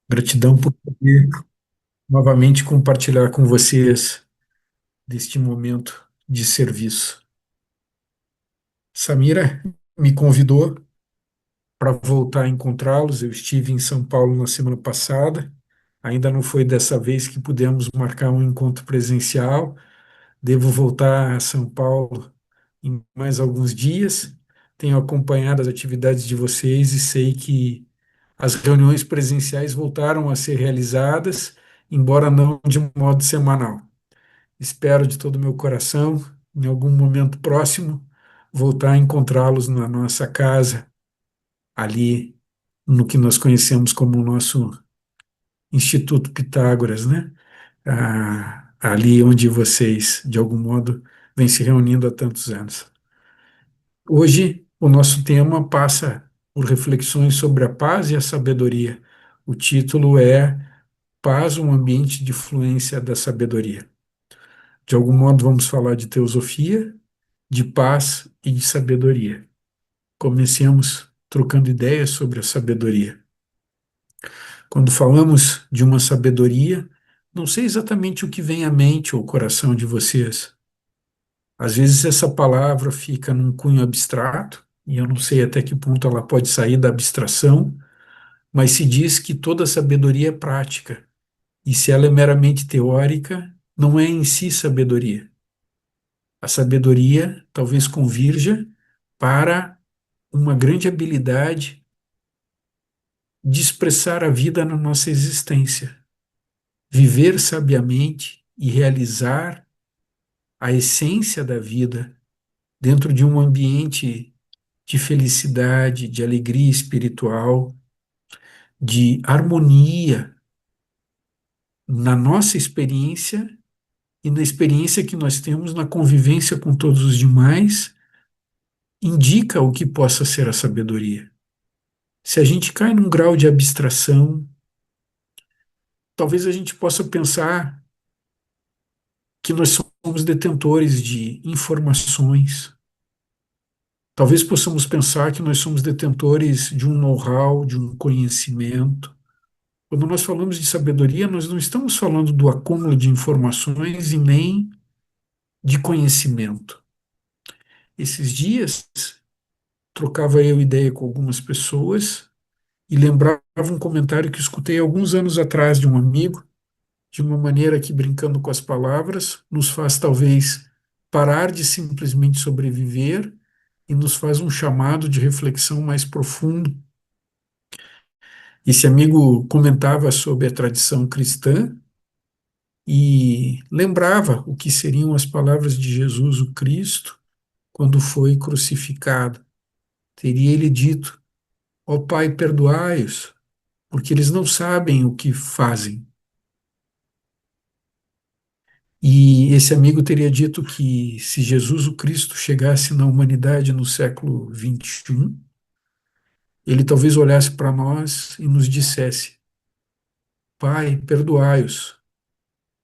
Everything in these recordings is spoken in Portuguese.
Gratidão por poder novamente compartilhar com vocês deste momento de serviço. Samira me convidou para voltar a encontrá-los. Eu estive em São Paulo na semana passada. Ainda não foi dessa vez que pudemos marcar um encontro presencial. Devo voltar a São Paulo em mais alguns dias. Tenho acompanhado as atividades de vocês e sei que as reuniões presenciais voltaram a ser realizadas, embora não de modo semanal. Espero de todo o meu coração, em algum momento próximo, voltar a encontrá-los na nossa casa, ali no que nós conhecemos como o nosso Instituto Pitágoras, né? Ali onde vocês, de algum modo, vêm se reunindo há tantos anos. Hoje, o nosso tema passa por reflexões sobre a paz e a sabedoria. O título é Paz, um ambiente de fluência da sabedoria. De algum modo, vamos falar de teosofia, de paz e de sabedoria. Comecemos trocando ideias sobre a sabedoria. Quando falamos de uma sabedoria, não sei exatamente o que vem à mente ou ao coração de vocês. Às vezes essa palavra fica num cunho abstrato, e eu não sei até que ponto ela pode sair da abstração, mas se diz que toda sabedoria é prática, e se ela é meramente teórica, não é em si sabedoria. A sabedoria talvez convirja para uma grande habilidade de expressar a vida na nossa existência, viver sabiamente e realizar a essência da vida dentro de um ambiente de felicidade, de alegria espiritual, de harmonia na nossa experiência e na experiência que nós temos na convivência com todos os demais, indica o que possa ser a sabedoria. Se a gente cai num grau de abstração, talvez a gente possa pensar que nós somos detentores de informações. Talvez possamos pensar que nós somos detentores de um know-how, de um conhecimento. Quando nós falamos de sabedoria, nós não estamos falando do acúmulo de informações e nem de conhecimento. Esses dias, trocava eu ideia com algumas pessoas e lembrava um comentário que escutei alguns anos atrás de um amigo, de uma maneira que, brincando com as palavras, nos faz talvez parar de simplesmente sobreviver e nos faz um chamado de reflexão mais profundo. Esse amigo comentava sobre a tradição cristã e lembrava o que seriam as palavras de Jesus, o Cristo, quando foi crucificado. Teria ele dito: Ó Pai, perdoai-os, porque eles não sabem o que fazem. E esse amigo teria dito que se Jesus, o Cristo, chegasse na humanidade no século XXI, ele talvez olhasse para nós e nos dissesse: Pai, perdoai-os,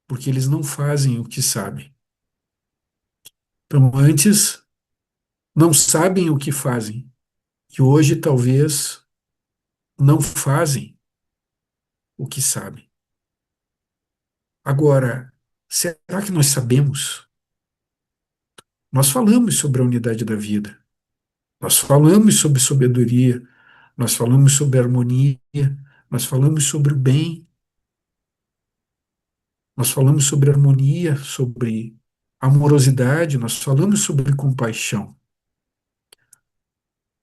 porque eles não fazem o que sabem. Então, antes, não sabem o que fazem, e hoje talvez não fazem o que sabem. Agora, será que nós sabemos? Nós falamos sobre a unidade da vida, nós falamos sobre sabedoria, nós falamos sobre harmonia, nós falamos sobre o bem, nós falamos sobre harmonia, sobre amorosidade, nós falamos sobre compaixão.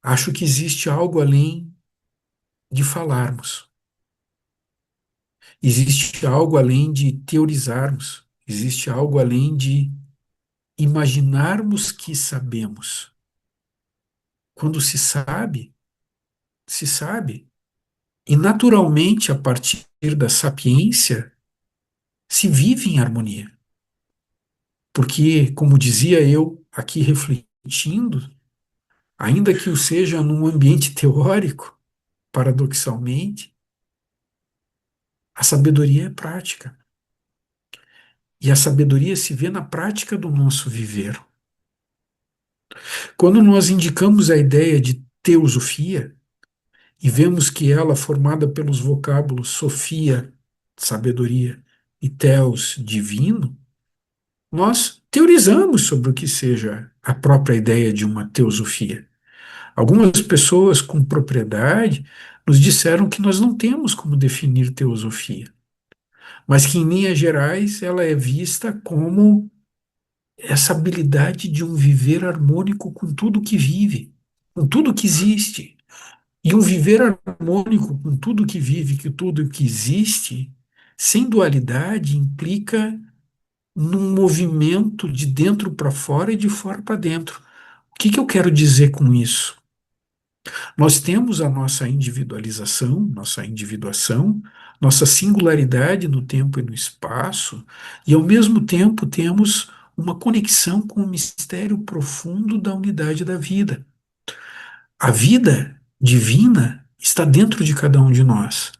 Acho que existe algo além de falarmos, existe algo além de teorizarmos, existe algo além de imaginarmos que sabemos. Quando se sabe, se sabe. E naturalmente, a partir da sapiência, se vive em harmonia. Porque, como dizia eu aqui refletindo, ainda que o seja num ambiente teórico, paradoxalmente, a sabedoria é prática. E a sabedoria se vê na prática do nosso viver. Quando nós indicamos a ideia de teosofia, e vemos que ela, formada pelos vocábulos Sofia, sabedoria, e Theos, divino, nós teorizamos sobre o que seja a própria ideia de uma teosofia. Algumas pessoas com propriedade nos disseram que nós não temos como definir teosofia, mas que, em linhas gerais, ela é vista como essa habilidade de um viver harmônico com tudo que vive, com tudo que existe. E um viver harmônico com tudo que vive, com tudo que existe, sem dualidade, implica num movimento de dentro para fora e de fora para dentro. O que que eu quero dizer com isso? Nós temos a nossa individualização, nossa individuação, nossa singularidade no tempo e no espaço, e ao mesmo tempo temos uma conexão com o mistério profundo da unidade da vida. A vida divina está dentro de cada um de nós.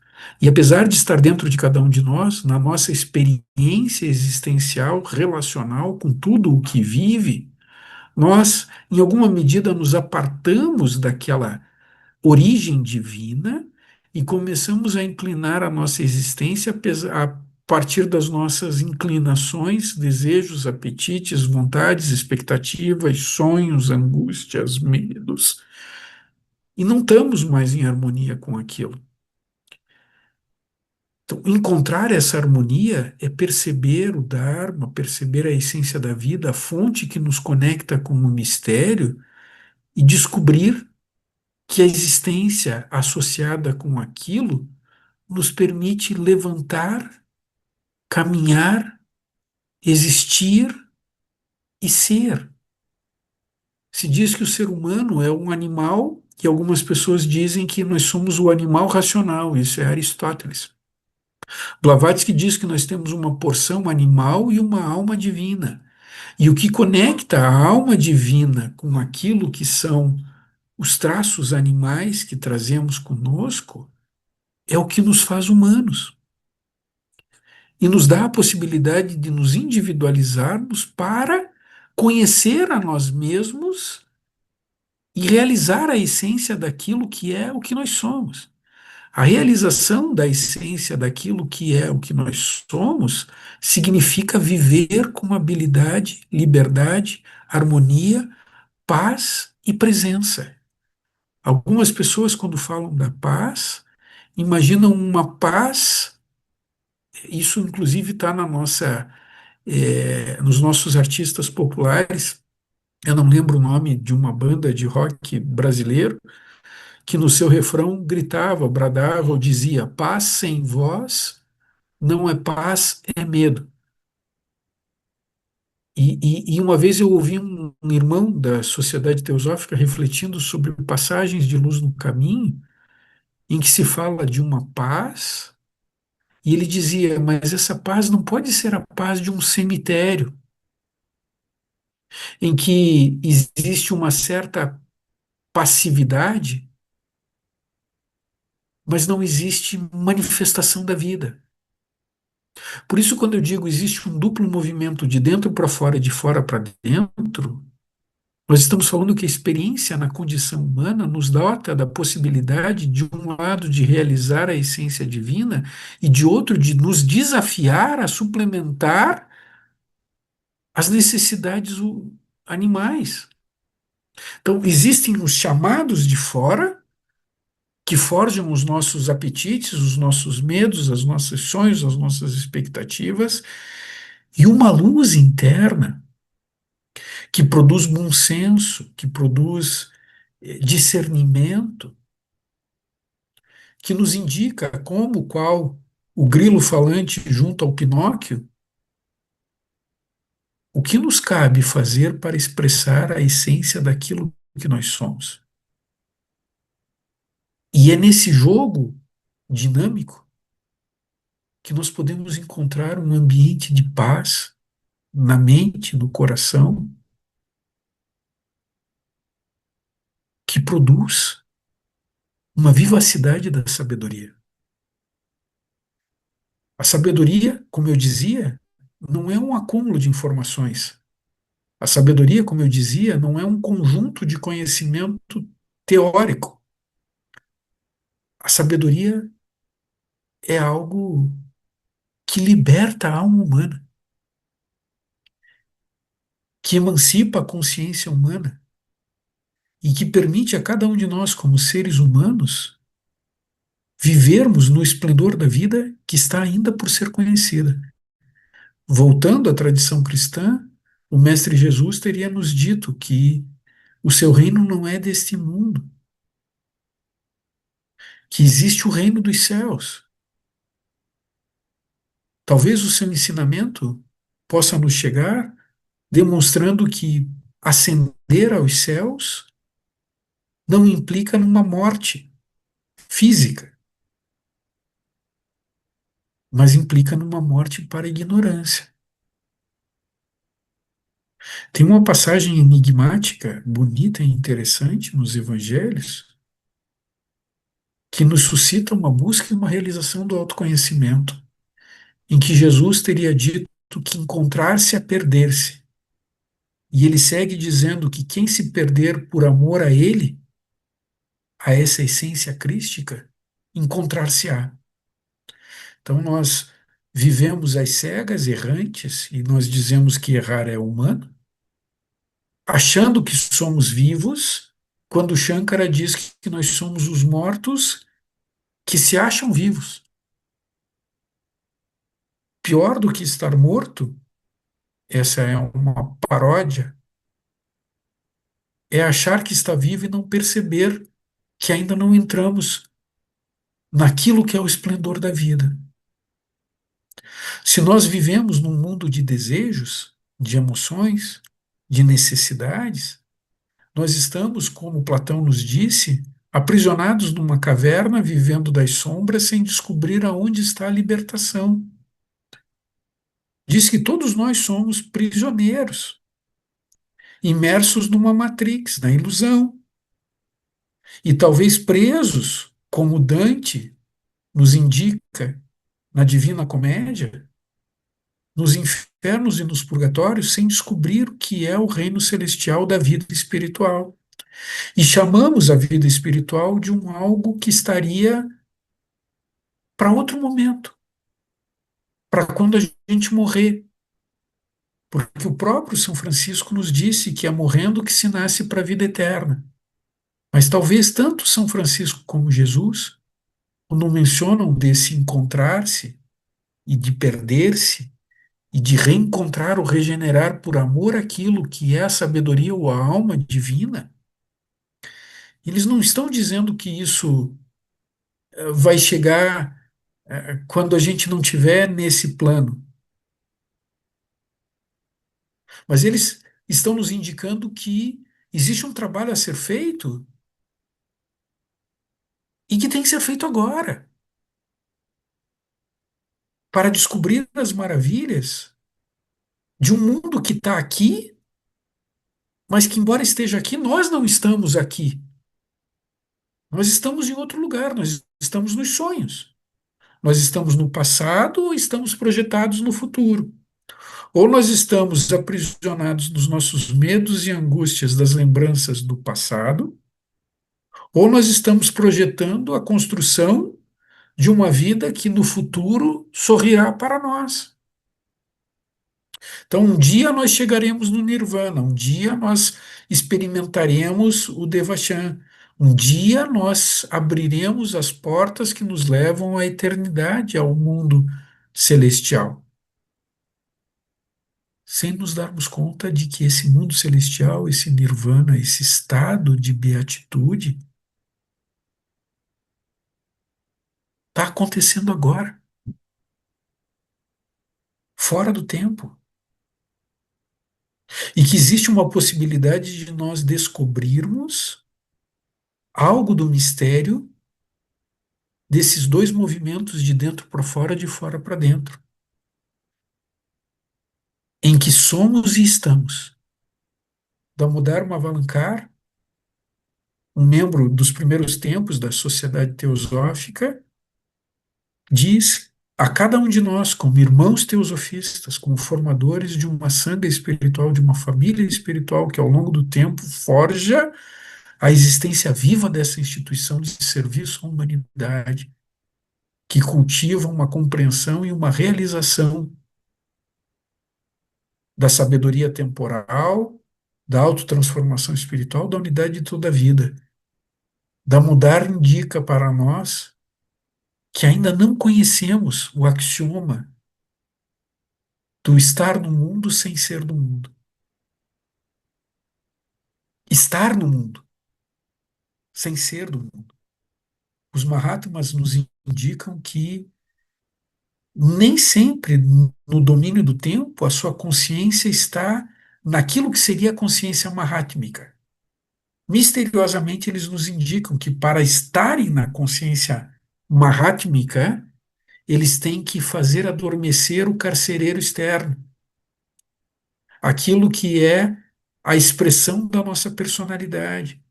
E apesar de estar dentro de cada um de nós, na nossa experiência existencial, relacional com tudo o que vive, nós, em alguma medida, nos apartamos daquela origem divina e começamos a inclinar a nossa existência a partir das nossas inclinações, desejos, apetites, vontades, expectativas, sonhos, angústias, medos. E não estamos mais em harmonia com aquilo. Então, encontrar essa harmonia é perceber o Dharma, perceber a essência da vida, a fonte que nos conecta com o mistério e descobrir que a existência associada com aquilo nos permite levantar, caminhar, existir e ser. Se diz que o ser humano é um animal e algumas pessoas dizem que nós somos o animal racional, isso é Aristóteles. Blavatsky diz que nós temos uma porção animal e uma alma divina. E o que conecta a alma divina com aquilo que são os traços animais que trazemos conosco é o que nos faz humanos. E nos dá a possibilidade de nos individualizarmos para conhecer a nós mesmos e realizar a essência daquilo que é o que nós somos. A realização da essência daquilo que é o que nós somos significa viver com habilidade, liberdade, harmonia, paz e presença. Algumas pessoas, quando falam da paz, imaginam uma paz, isso inclusive está na nossa, nos nossos artistas populares. Eu não lembro o nome de uma banda de rock brasileiro que no seu refrão gritava, bradava ou dizia: paz sem voz não é paz, é medo. E uma vez eu ouvi um irmão da Sociedade Teosófica refletindo sobre passagens de luz no caminho, em que se fala de uma paz, e ele dizia: mas essa paz não pode ser a paz de um cemitério, em que existe uma certa passividade, mas não existe manifestação da vida. Por isso, quando eu digo existe um duplo movimento de dentro para fora e de fora para dentro, nós estamos falando que a experiência na condição humana nos dota da possibilidade, de um lado, de realizar a essência divina e de outro, de nos desafiar a suplementar as necessidades animais. Então, existem os chamados de fora, que forjam os nossos apetites, os nossos medos, os nossos sonhos, as nossas expectativas, e uma luz interna que produz bom senso, que produz discernimento, que nos indica como, qual o grilo falante junto ao Pinóquio, o que nos cabe fazer para expressar a essência daquilo que nós somos. E é nesse jogo dinâmico que nós podemos encontrar um ambiente de paz na mente, no coração, que produz uma vivacidade da sabedoria. A sabedoria, como eu dizia, não é um acúmulo de informações. A sabedoria, como eu dizia, não é um conjunto de conhecimento teórico. A sabedoria é algo que liberta a alma humana, que emancipa a consciência humana e que permite a cada um de nós, como seres humanos, vivermos no esplendor da vida que está ainda por ser conhecida. Voltando à tradição cristã, o Mestre Jesus teria nos dito que o seu reino não é deste mundo, que existe o reino dos céus. Talvez o seu ensinamento possa nos chegar demonstrando que ascender aos céus não implica numa morte física, mas implica numa morte para a ignorância. Tem uma passagem enigmática, bonita e interessante nos evangelhos que nos suscita uma busca e uma realização do autoconhecimento, em que Jesus teria dito que encontrar-se é perder-se. E ele segue dizendo que quem se perder por amor a ele, a essa essência crística, encontrar-se-á. Então nós vivemos às cegas, errantes, e nós dizemos que errar é humano, achando que somos vivos, quando Shankara diz que nós somos os mortos que se acham vivos. Pior do que estar morto, essa é uma paródia, é achar que está vivo e não perceber que ainda não entramos naquilo que é o esplendor da vida. Se nós vivemos num mundo de desejos, de emoções, de necessidades, nós estamos, como Platão nos disse, aprisionados numa caverna, vivendo das sombras, sem descobrir aonde está a libertação. Diz que todos nós somos prisioneiros, imersos numa matrix, na ilusão, e talvez presos, como Dante nos indica na Divina Comédia, nos infernos e nos purgatórios, sem descobrir o que é o reino celestial da vida espiritual. E chamamos a vida espiritual de um algo que estaria para outro momento, para quando a gente morrer. Porque o próprio São Francisco nos disse que é morrendo que se nasce para a vida eterna. Mas talvez tanto São Francisco como Jesus, quando mencionam desse encontrar-se e de perder-se, e de reencontrar ou regenerar por amor aquilo que é a sabedoria ou a alma divina, eles não estão dizendo que isso vai chegar quando a gente não tiver nesse plano, mas eles estão nos indicando que existe um trabalho a ser feito e que tem que ser feito agora, para descobrir as maravilhas de um mundo que está aqui, mas que, embora esteja aqui, nós não estamos aqui. Nós estamos em outro lugar, nós estamos nos sonhos. Nós estamos no passado ou estamos projetados no futuro. Ou nós estamos aprisionados nos nossos medos e angústias das lembranças do passado, ou nós estamos projetando a construção de uma vida que no futuro sorrirá para nós. Então, um dia nós chegaremos no Nirvana, um dia nós experimentaremos o Devachan, um dia nós abriremos as portas que nos levam à eternidade, ao mundo celestial, sem nos darmos conta de que esse mundo celestial, esse Nirvana, esse estado de beatitude, está acontecendo agora, fora do tempo. E que existe uma possibilidade de nós descobrirmos algo do mistério desses dois movimentos de dentro para fora, de fora para dentro, em que somos e estamos. Damodar Mavalankar, um membro dos primeiros tempos da Sociedade Teosófica, diz a cada um de nós, como irmãos teosofistas, como formadores de uma sanga espiritual, de uma família espiritual que ao longo do tempo forja a existência viva dessa instituição de serviço à humanidade, que cultiva uma compreensão e uma realização da sabedoria temporal, da autotransformação espiritual, da unidade de toda a vida. Da mudar indica para nós que ainda não conhecemos o axioma do estar no mundo sem ser do mundo. Estar no mundo sem ser do mundo. Os Mahatmas nos indicam que nem sempre no domínio do tempo a sua consciência está naquilo que seria a consciência mahatmica. Misteriosamente, eles nos indicam que para estarem na consciência mahatmika, eles têm que fazer adormecer o carcereiro externo, aquilo que é a expressão da nossa personalidade.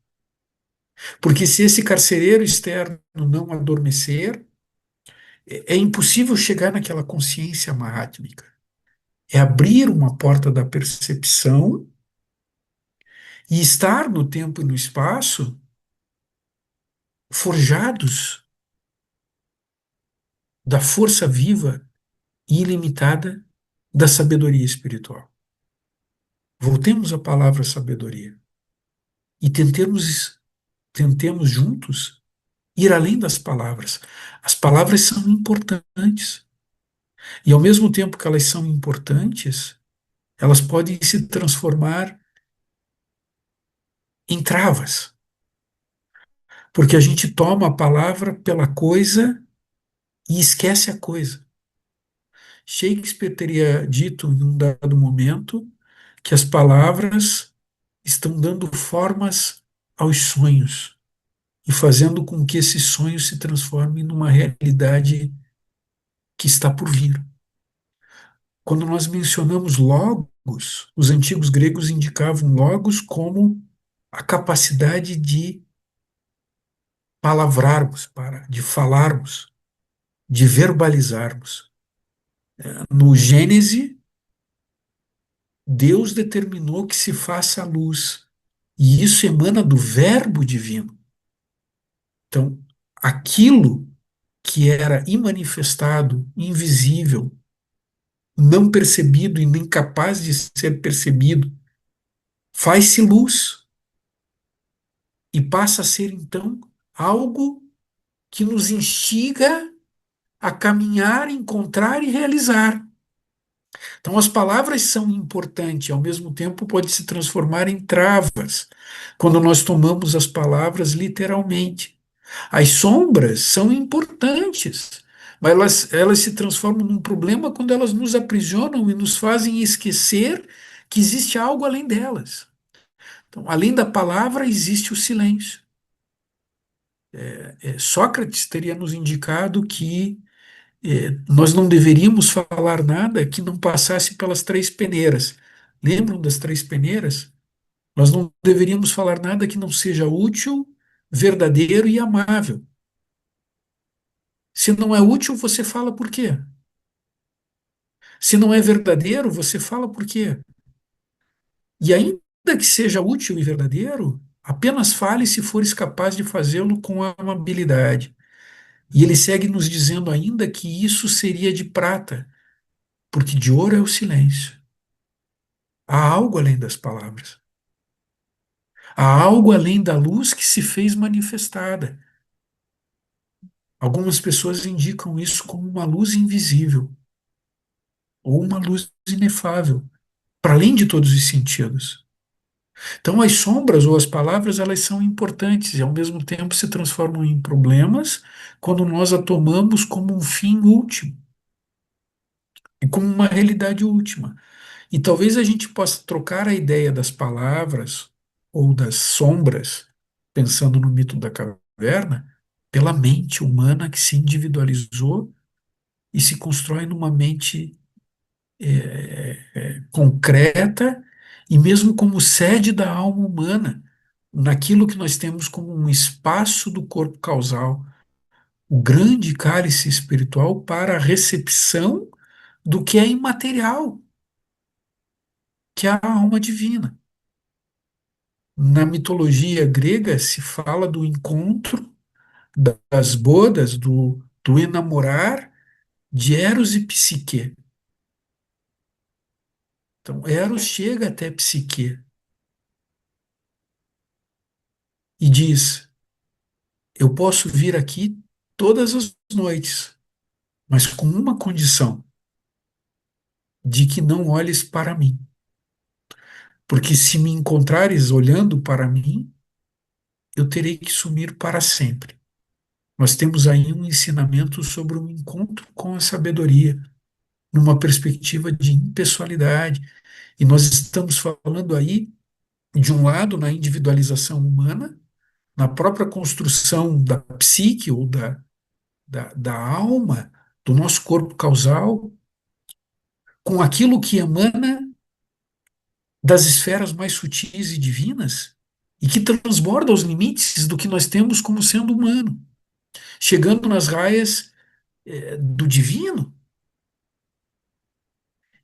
Porque se esse carcereiro externo não adormecer, é impossível chegar naquela consciência mahatmika. É abrir uma porta da percepção e estar no tempo e no espaço forjados da força viva e ilimitada da sabedoria espiritual. Voltemos à palavra sabedoria e tentemos juntos ir além das palavras. As palavras são importantes e, ao mesmo tempo que elas são importantes, elas podem se transformar em travas, porque a gente toma a palavra pela coisa e esquece a coisa. Shakespeare teria dito em um dado momento que as palavras estão dando formas aos sonhos e fazendo com que esses sonhos se transformem numa realidade que está por vir. Quando nós mencionamos logos, os antigos gregos indicavam logos como a capacidade de palavrarmos, de falarmos, de verbalizarmos. No Gênese, Deus determinou que se faça a luz, e isso emana do Verbo divino. Então, aquilo que era imanifestado, invisível, não percebido e nem capaz de ser percebido, faz-se luz e passa a ser então algo que nos instiga a caminhar, encontrar e realizar. Então, as palavras são importantes, ao mesmo tempo pode se transformar em travas, quando nós tomamos as palavras literalmente. As sombras são importantes, mas elas se transformam num problema quando elas nos aprisionam e nos fazem esquecer que existe algo além delas. Então, além da palavra, existe o silêncio. Sócrates teria nos indicado que nós não deveríamos falar nada que não passasse pelas três peneiras. Lembram das três peneiras? Nós não deveríamos falar nada que não seja útil, verdadeiro e amável. Se não é útil, você fala por quê? Se não é verdadeiro, você fala por quê? E ainda que seja útil e verdadeiro, apenas fale se fores capaz de fazê-lo com amabilidade. E ele segue nos dizendo ainda que isso seria de prata, porque de ouro é o silêncio. Há algo além das palavras. Há algo além da luz que se fez manifestada. Algumas pessoas indicam isso como uma luz invisível ou uma luz inefável, para além de todos os sentidos. Então, as sombras ou as palavras, elas são importantes e, ao mesmo tempo, se transformam em problemas quando nós a tomamos como um fim último e como uma realidade última. E talvez a gente possa trocar a ideia das palavras ou das sombras, pensando no mito da caverna, pela mente humana que se individualizou e se constrói numa mente concreta e mesmo como sede da alma humana, naquilo que nós temos como um espaço do corpo causal, o grande cálice espiritual para a recepção do que é imaterial, que é a alma divina. Na mitologia grega se fala do encontro, das bodas, do enamorar de Eros e Psique. Então, Eros chega até Psique e diz: eu posso vir aqui todas as noites, mas com uma condição, de que não olhes para mim. Porque se me encontrares olhando para mim, eu terei que sumir para sempre. Nós temos aí um ensinamento sobre um encontro com a sabedoria, numa perspectiva de impessoalidade. E nós estamos falando aí, de um lado, na individualização humana, na própria construção da psique ou da alma, do nosso corpo causal, com aquilo que emana das esferas mais sutis e divinas e que transborda os limites do que nós temos como sendo humano, chegando nas raias do divino.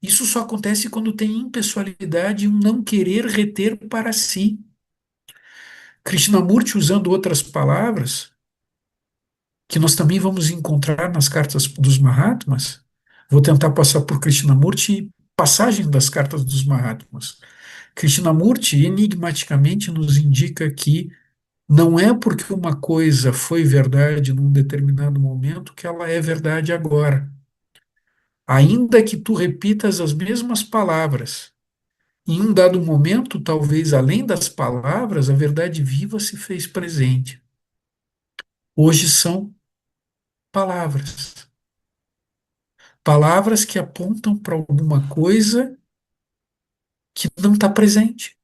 Isso só acontece quando tem impessoalidade e um não querer reter para si. Krishnamurti, usando outras palavras, que nós também vamos encontrar nas cartas dos Mahatmas, vou tentar passar por Krishnamurti passagem das cartas dos Mahatmas. Krishnamurti enigmaticamente nos indica que não é porque uma coisa foi verdade num determinado momento que ela é verdade agora. Ainda que tu repitas as mesmas palavras, em um dado momento, talvez além das palavras, a verdade viva se fez presente. Hoje são palavras. Palavras que apontam para alguma coisa que não está presente.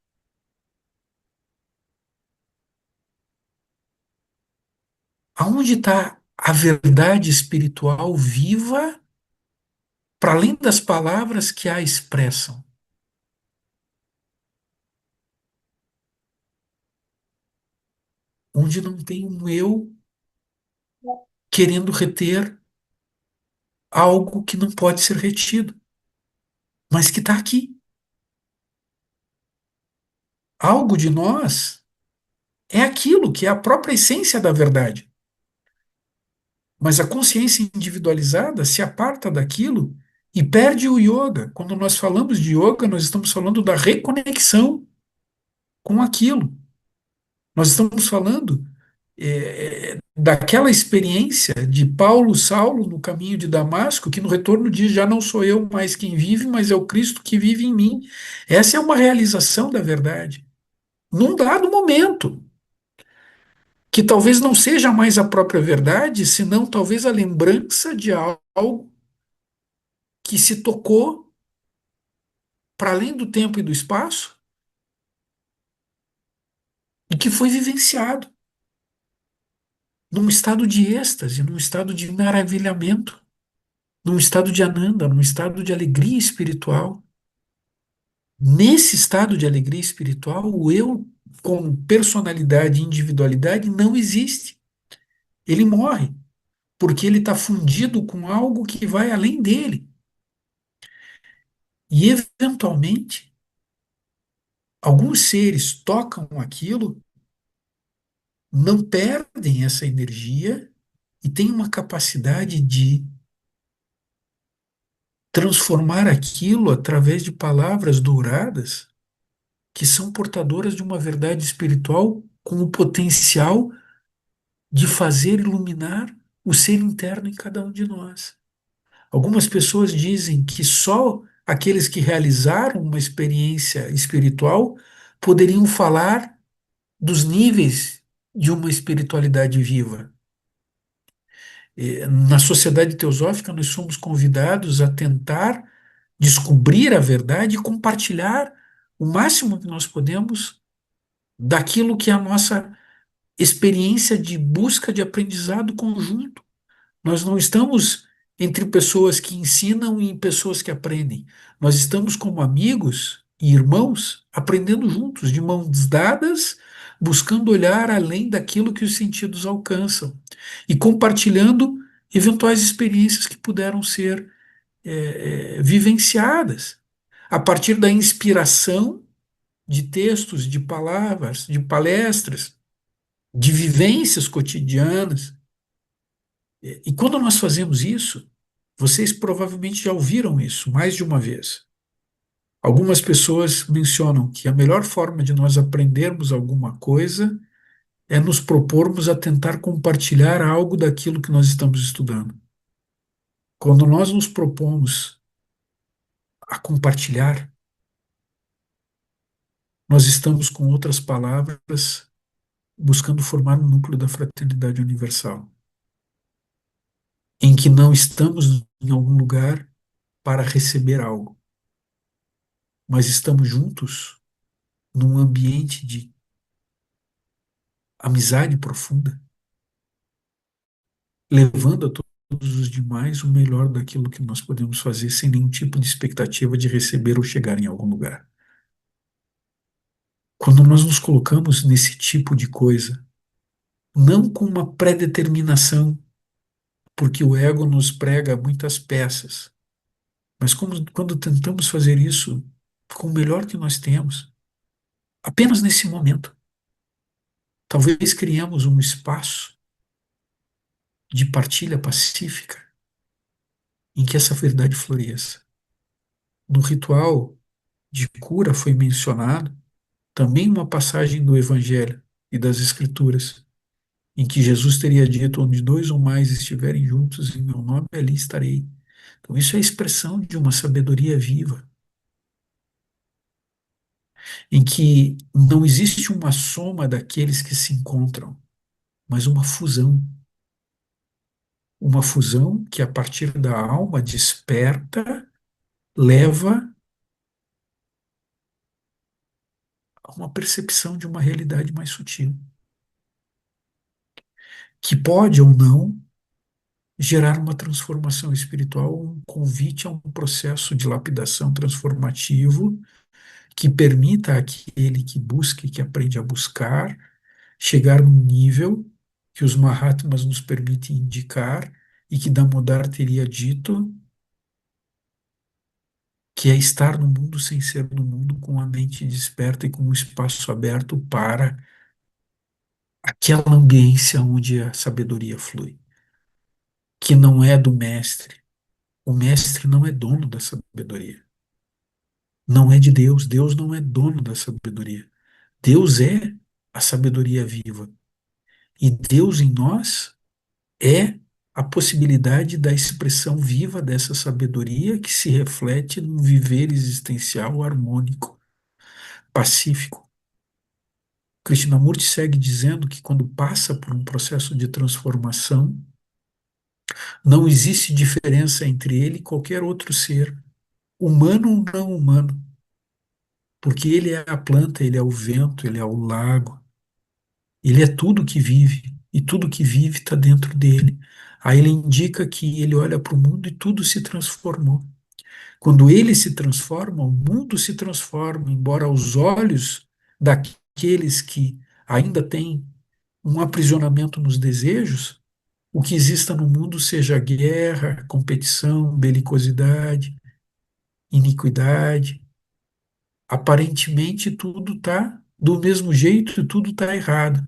Aonde está a verdade espiritual viva, para além das palavras que a expressam? Onde não tem um eu querendo reter algo que não pode ser retido, mas que está aqui. Algo de nós é aquilo que é a própria essência da verdade. Mas a consciência individualizada se aparta daquilo e perde o yoga. Quando nós falamos de yoga, nós estamos falando da reconexão com aquilo. Nós estamos falando daquela experiência de Paulo Saulo no caminho de Damasco, que no retorno diz: já não sou eu mais quem vive, mas é o Cristo que vive em mim. Essa é uma realização da verdade. Num dado momento, que talvez não seja mais a própria verdade, senão talvez a lembrança de algo que se tocou para além do tempo e do espaço e que foi vivenciado num estado de êxtase, num estado de maravilhamento, num estado de ananda, num estado de alegria espiritual. Nesse estado de alegria espiritual, o eu, com personalidade e individualidade, não existe. Ele morre, porque ele está fundido com algo que vai além dele. E, eventualmente, alguns seres tocam aquilo, não perdem essa energia e têm uma capacidade de transformar aquilo através de palavras douradas que são portadoras de uma verdade espiritual com o potencial de fazer iluminar o ser interno em cada um de nós. Algumas pessoas dizem que só aqueles que realizaram uma experiência espiritual poderiam falar dos níveis de uma espiritualidade viva. Na sociedade teosófica, nós somos convidados a tentar descobrir a verdade e compartilhar o máximo que nós podemos daquilo que é a nossa experiência de busca de aprendizado conjunto. Nós não estamos entre pessoas que ensinam e pessoas que aprendem. Nós estamos como amigos e irmãos, aprendendo juntos, de mãos dadas, buscando olhar além daquilo que os sentidos alcançam e compartilhando eventuais experiências que puderam ser vivenciadas a partir da inspiração de textos, de palavras, de palestras, de vivências cotidianas. E quando nós fazemos isso, vocês provavelmente já ouviram isso mais de uma vez. Algumas pessoas mencionam que a melhor forma de nós aprendermos alguma coisa é nos propormos a tentar compartilhar algo daquilo que nós estamos estudando. Quando nós nos propomos a compartilhar, nós estamos, com outras palavras, buscando formar um núcleo da fraternidade universal, em que não estamos em algum lugar para receber algo, mas estamos juntos num ambiente de amizade profunda, levando a todos os demais o melhor daquilo que nós podemos fazer sem nenhum tipo de expectativa de receber ou chegar em algum lugar. Quando nós nos colocamos nesse tipo de coisa, não com uma predeterminação, porque o ego nos prega muitas peças, mas quando tentamos fazer isso com o melhor que nós temos, apenas nesse momento, talvez criemos um espaço de partilha pacífica em que essa verdade floresça. No ritual de cura foi mencionado também uma passagem do Evangelho e das Escrituras, em que Jesus teria dito: onde dois ou mais estiverem juntos em meu nome, ali estarei. Então, isso é a expressão de uma sabedoria viva, em que não existe uma soma daqueles que se encontram, mas uma fusão. Uma fusão que, a partir da alma desperta, leva a uma percepção de uma realidade mais sutil, que pode ou não gerar uma transformação espiritual, um convite a um processo de lapidação transformativo que permita àquele que busca e que aprende a buscar chegar num nível que os Mahatmas nos permitem indicar e que Damodar teria dito, que é estar no mundo sem ser no mundo, com a mente desperta e com o espaço aberto para aquela ambiência onde a sabedoria flui, que não é do mestre. O mestre não é dono da sabedoria. Não é de Deus. Deus não é dono da sabedoria. Deus é a sabedoria viva. E Deus em nós é a possibilidade da expressão viva dessa sabedoria que se reflete num viver existencial harmônico, pacífico. Krishnamurti segue dizendo que quando passa por um processo de transformação, não existe diferença entre ele e qualquer outro ser, humano ou não humano, porque ele é a planta, ele é o vento, ele é o lago, ele é tudo que vive, e tudo que vive está dentro dele. Aí ele indica que ele olha para o mundo e tudo se transformou. Quando ele se transforma, o mundo se transforma, embora aos olhos daqueles que ainda têm um aprisionamento nos desejos, o que exista no mundo seja guerra, competição, belicosidade, iniquidade. Aparentemente tudo está do mesmo jeito e tudo está errado.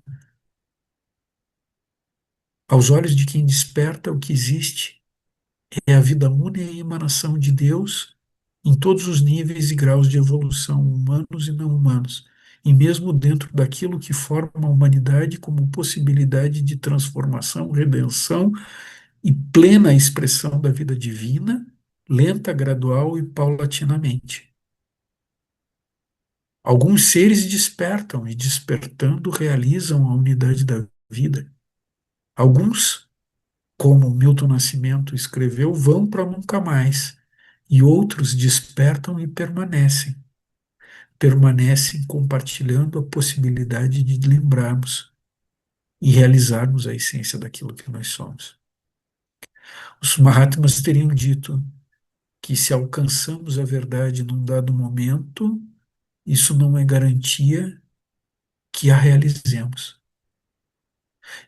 Aos olhos de quem desperta, o que existe é a vida única e a emanação de Deus em todos os níveis e graus de evolução, humanos e não humanos, e mesmo dentro daquilo que forma a humanidade como possibilidade de transformação, redenção e plena expressão da vida divina, lenta, gradual e paulatinamente. Alguns seres despertam e, despertando, realizam a unidade da vida. Alguns, como Milton Nascimento escreveu, vão para nunca mais, e outros despertam e permanecem. Permanecem compartilhando a possibilidade de lembrarmos e realizarmos a essência daquilo que nós somos. Os Mahatmas teriam dito que se alcançamos a verdade num dado momento, isso não é garantia que a realizemos.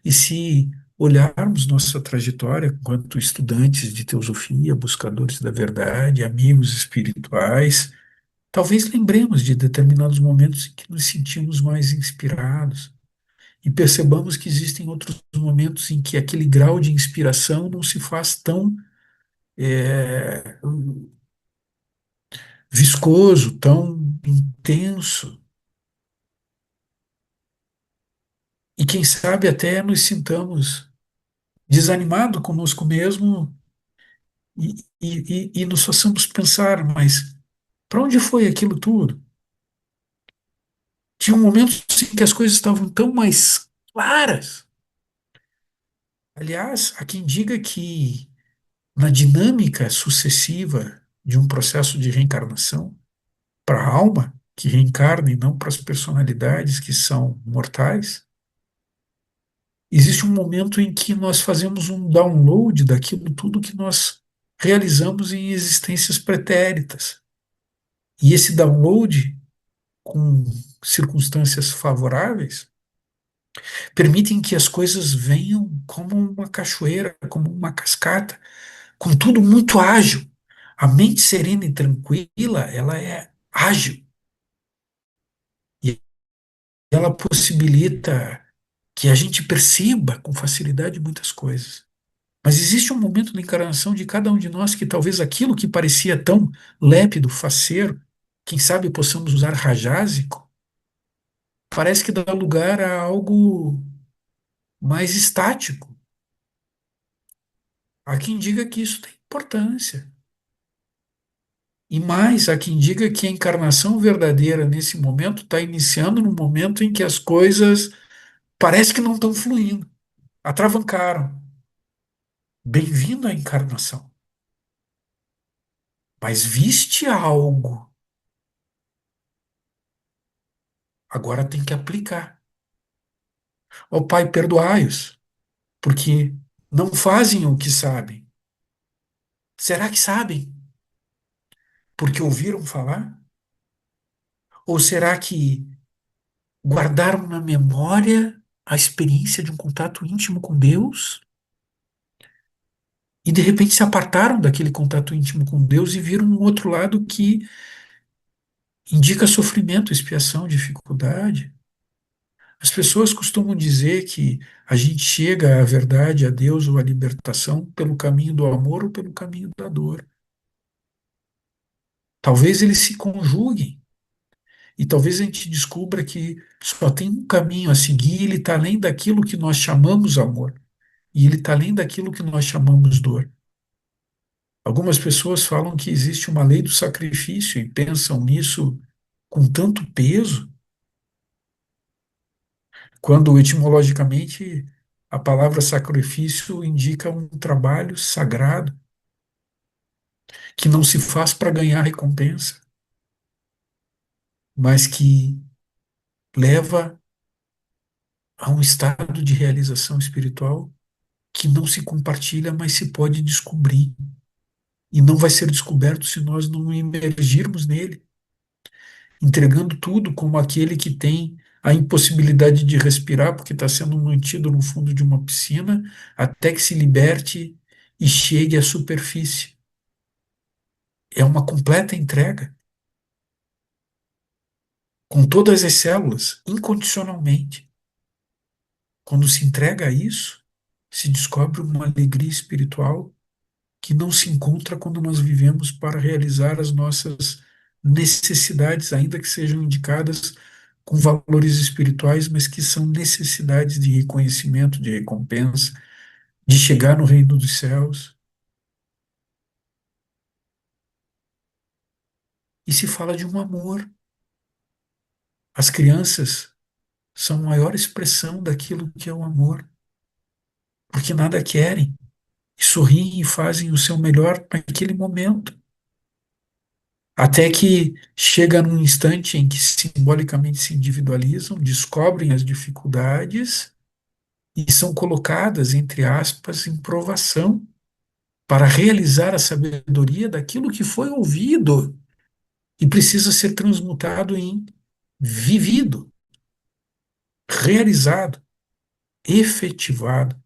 E se olharmos nossa trajetória enquanto estudantes de teosofia, buscadores da verdade, amigos espirituais, Talvez lembremos de determinados momentos em que nos sentimos mais inspirados e percebamos que existem outros momentos em que aquele grau de inspiração não se faz tão é, viscoso, tão intenso, e quem sabe até nos sintamos desanimados conosco mesmo e nos façamos pensar, mas para onde foi aquilo tudo? Tinha um momento em que as coisas estavam tão mais claras. Aliás, há quem diga que na dinâmica sucessiva de um processo de reencarnação, para a alma que reencarna e não para as personalidades que são mortais, existe um momento em que nós fazemos um download daquilo tudo que nós realizamos em existências pretéritas. E esse download, com circunstâncias favoráveis, permitem que as coisas venham como uma cachoeira, como uma cascata, com tudo muito ágil. A mente serena e tranquila, ela é ágil e ela possibilita que a gente perceba com facilidade muitas coisas. Mas existe um momento na encarnação de cada um de nós que talvez aquilo que parecia tão lépido, faceiro, quem sabe possamos usar rajásico, parece que dá lugar a algo mais estático. Há quem diga que isso tem importância. E mais, há quem diga que a encarnação verdadeira nesse momento está iniciando no momento em que as coisas parece que não estão fluindo, atravancaram. Bem-vindo à encarnação. Mas viste algo, agora tem que aplicar. Ó Pai, perdoai-os, porque não fazem o que sabem. Será que sabem? Porque ouviram falar? Ou será que guardaram na memória a experiência de um contato íntimo com Deus e de repente se apartaram daquele contato íntimo com Deus e viram um outro lado que indica sofrimento, expiação, dificuldade? As pessoas costumam dizer que a gente chega à verdade, a Deus ou à libertação pelo caminho do amor ou pelo caminho da dor. Talvez eles se conjuguem e talvez a gente descubra que só tem um caminho a seguir, e ele está além daquilo que nós chamamos amor, e ele está além daquilo que nós chamamos dor. Algumas pessoas falam que existe uma lei do sacrifício e pensam nisso com tanto peso, quando etimologicamente a palavra sacrifício indica um trabalho sagrado que não se faz para ganhar recompensa, mas que leva a um estado de realização espiritual que não se compartilha, mas se pode descobrir. E não vai ser descoberto se nós não emergirmos nele, entregando tudo como aquele que tem a impossibilidade de respirar porque está sendo mantido no fundo de uma piscina até que se liberte e chegue à superfície. É uma completa entrega, com todas as células, incondicionalmente. Quando se entrega a isso, se descobre uma alegria espiritual que não se encontra quando nós vivemos para realizar as nossas necessidades, ainda que sejam indicadas com valores espirituais, mas que são necessidades de reconhecimento, de recompensa, de chegar no reino dos céus. E se fala de um amor. As crianças são a maior expressão daquilo que é o amor, porque nada querem, e sorriem e fazem o seu melhor naquele momento. Até que chega num instante em que simbolicamente se individualizam, descobrem as dificuldades e são colocadas, entre aspas, em provação para realizar a sabedoria daquilo que foi ouvido e precisa ser transmutado em vivido, realizado, efetivado.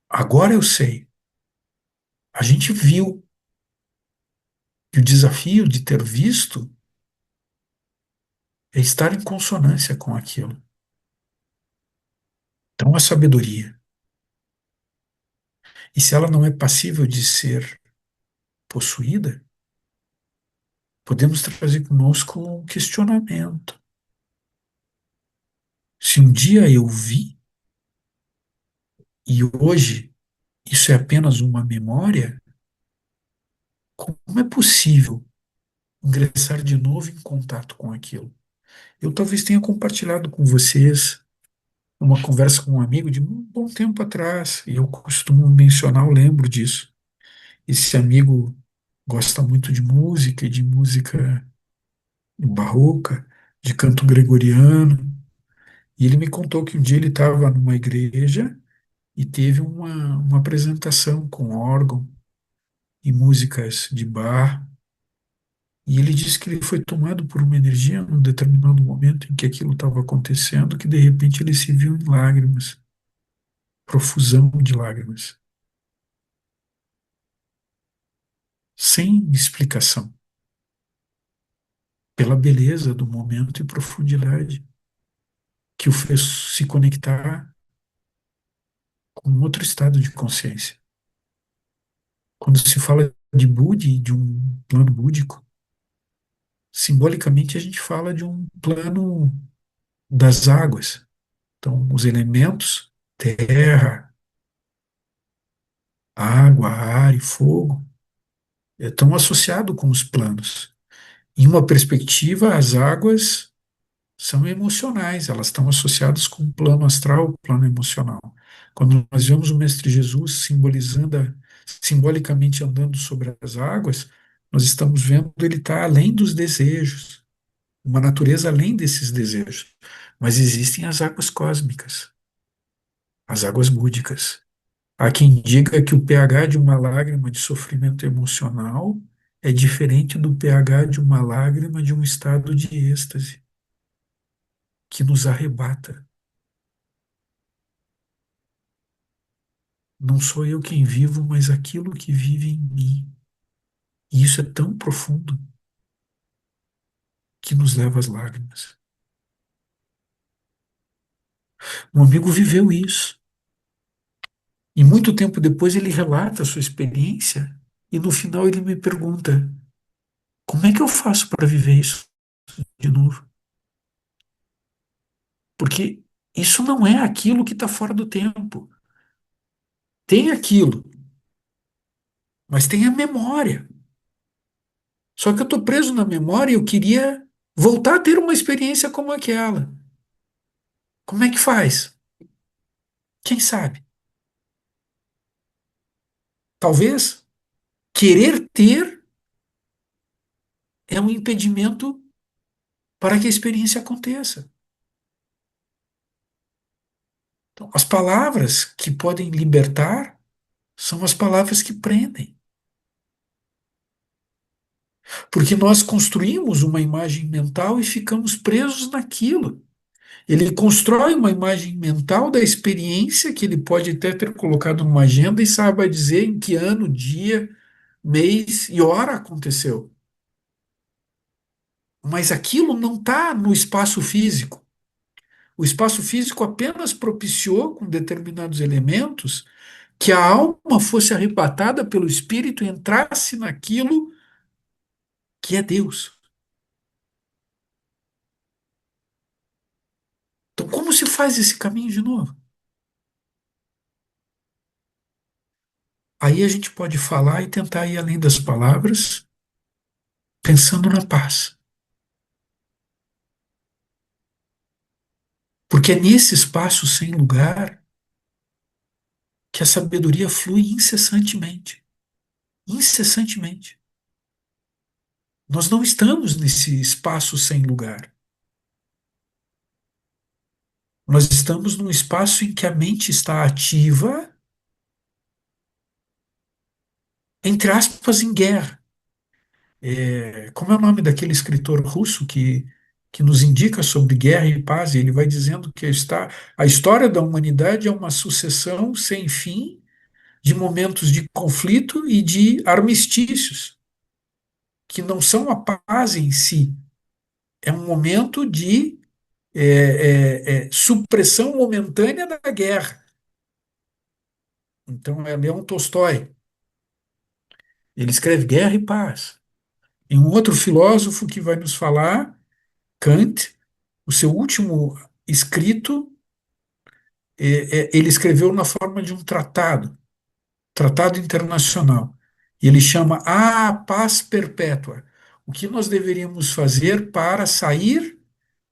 Agora eu sei. A gente viu, E o desafio de ter visto é estar em consonância com aquilo. Então, a sabedoria. E se ela não é passível de ser possuída, podemos trazer conosco um questionamento. Se um dia eu vi e hoje isso é apenas uma memória, como é possível ingressar de novo em contato com aquilo? Eu talvez tenha compartilhado com vocês uma conversa com um amigo de um bom tempo atrás, e eu costumo mencionar, eu lembro disso. Esse amigo gosta muito de música, e de música barroca, de canto gregoriano, e ele me contou que um dia ele estava numa igreja e teve uma apresentação com órgão e músicas de bar, e ele disse que ele foi tomado por uma energia num determinado momento em que aquilo estava acontecendo, que de repente ele se viu em lágrimas, profusão de lágrimas, sem explicação, pela beleza do momento e profundidade que o fez se conectar com outro estado de consciência. Quando se fala de Budi, de um plano búdico, simbolicamente a gente fala de um plano das águas. Então, os elementos, terra, água, ar e fogo, estão associados com os planos. Em uma perspectiva, as águas são emocionais, elas estão associadas com o plano astral, o plano emocional. Quando nós vemos o Mestre Jesus simbolicamente andando sobre as águas, nós estamos vendo ele estar além dos desejos, uma natureza além desses desejos. Mas existem as águas cósmicas, as águas búdicas. Há quem diga que o pH de uma lágrima de sofrimento emocional é diferente do pH de uma lágrima de um estado de êxtase, que nos arrebata. Não sou eu quem vivo, mas aquilo que vive em mim. E isso é tão profundo que nos leva às lágrimas. Um amigo viveu isso. E muito tempo depois ele relata a sua experiência. E no final ele me pergunta: como é que eu faço para viver isso de novo? Porque isso não é aquilo que está fora do tempo. Tem aquilo, mas tem a memória. Só que eu estou preso na memória e eu queria voltar a ter uma experiência como aquela. Como é que faz? Quem sabe? Talvez querer ter é um impedimento para que a experiência aconteça. Então, as palavras que podem libertar são as palavras que prendem. Porque nós construímos uma imagem mental e ficamos presos naquilo. Ele constrói uma imagem mental da experiência que ele pode até ter colocado numa agenda e saiba dizer em que ano, dia, mês e hora aconteceu. Mas aquilo não está no espaço físico. O espaço físico apenas propiciou, com determinados elementos, que a alma fosse arrebatada pelo espírito e entrasse naquilo que é Deus. Então, como se faz esse caminho de novo? Aí a gente pode falar e tentar ir além das palavras, pensando na paz. Porque é nesse espaço sem lugar que a sabedoria flui incessantemente. Incessantemente. Nós não estamos nesse espaço sem lugar. Nós estamos num espaço em que a mente está ativa, entre aspas, em guerra. Como é o nome daquele escritor russo que nos indica sobre guerra e paz? E ele vai dizendo que a história da humanidade é uma sucessão sem fim de momentos de conflito e de armistícios, que não são a paz em si, é um momento de supressão momentânea da guerra. Então, é Leão Tolstói. Ele escreve Guerra e Paz. E um outro filósofo que vai nos falar, Kant, o seu último escrito, ele escreveu na forma de um tratado, tratado internacional. E ele chama A Paz Perpétua. O que nós deveríamos fazer para sair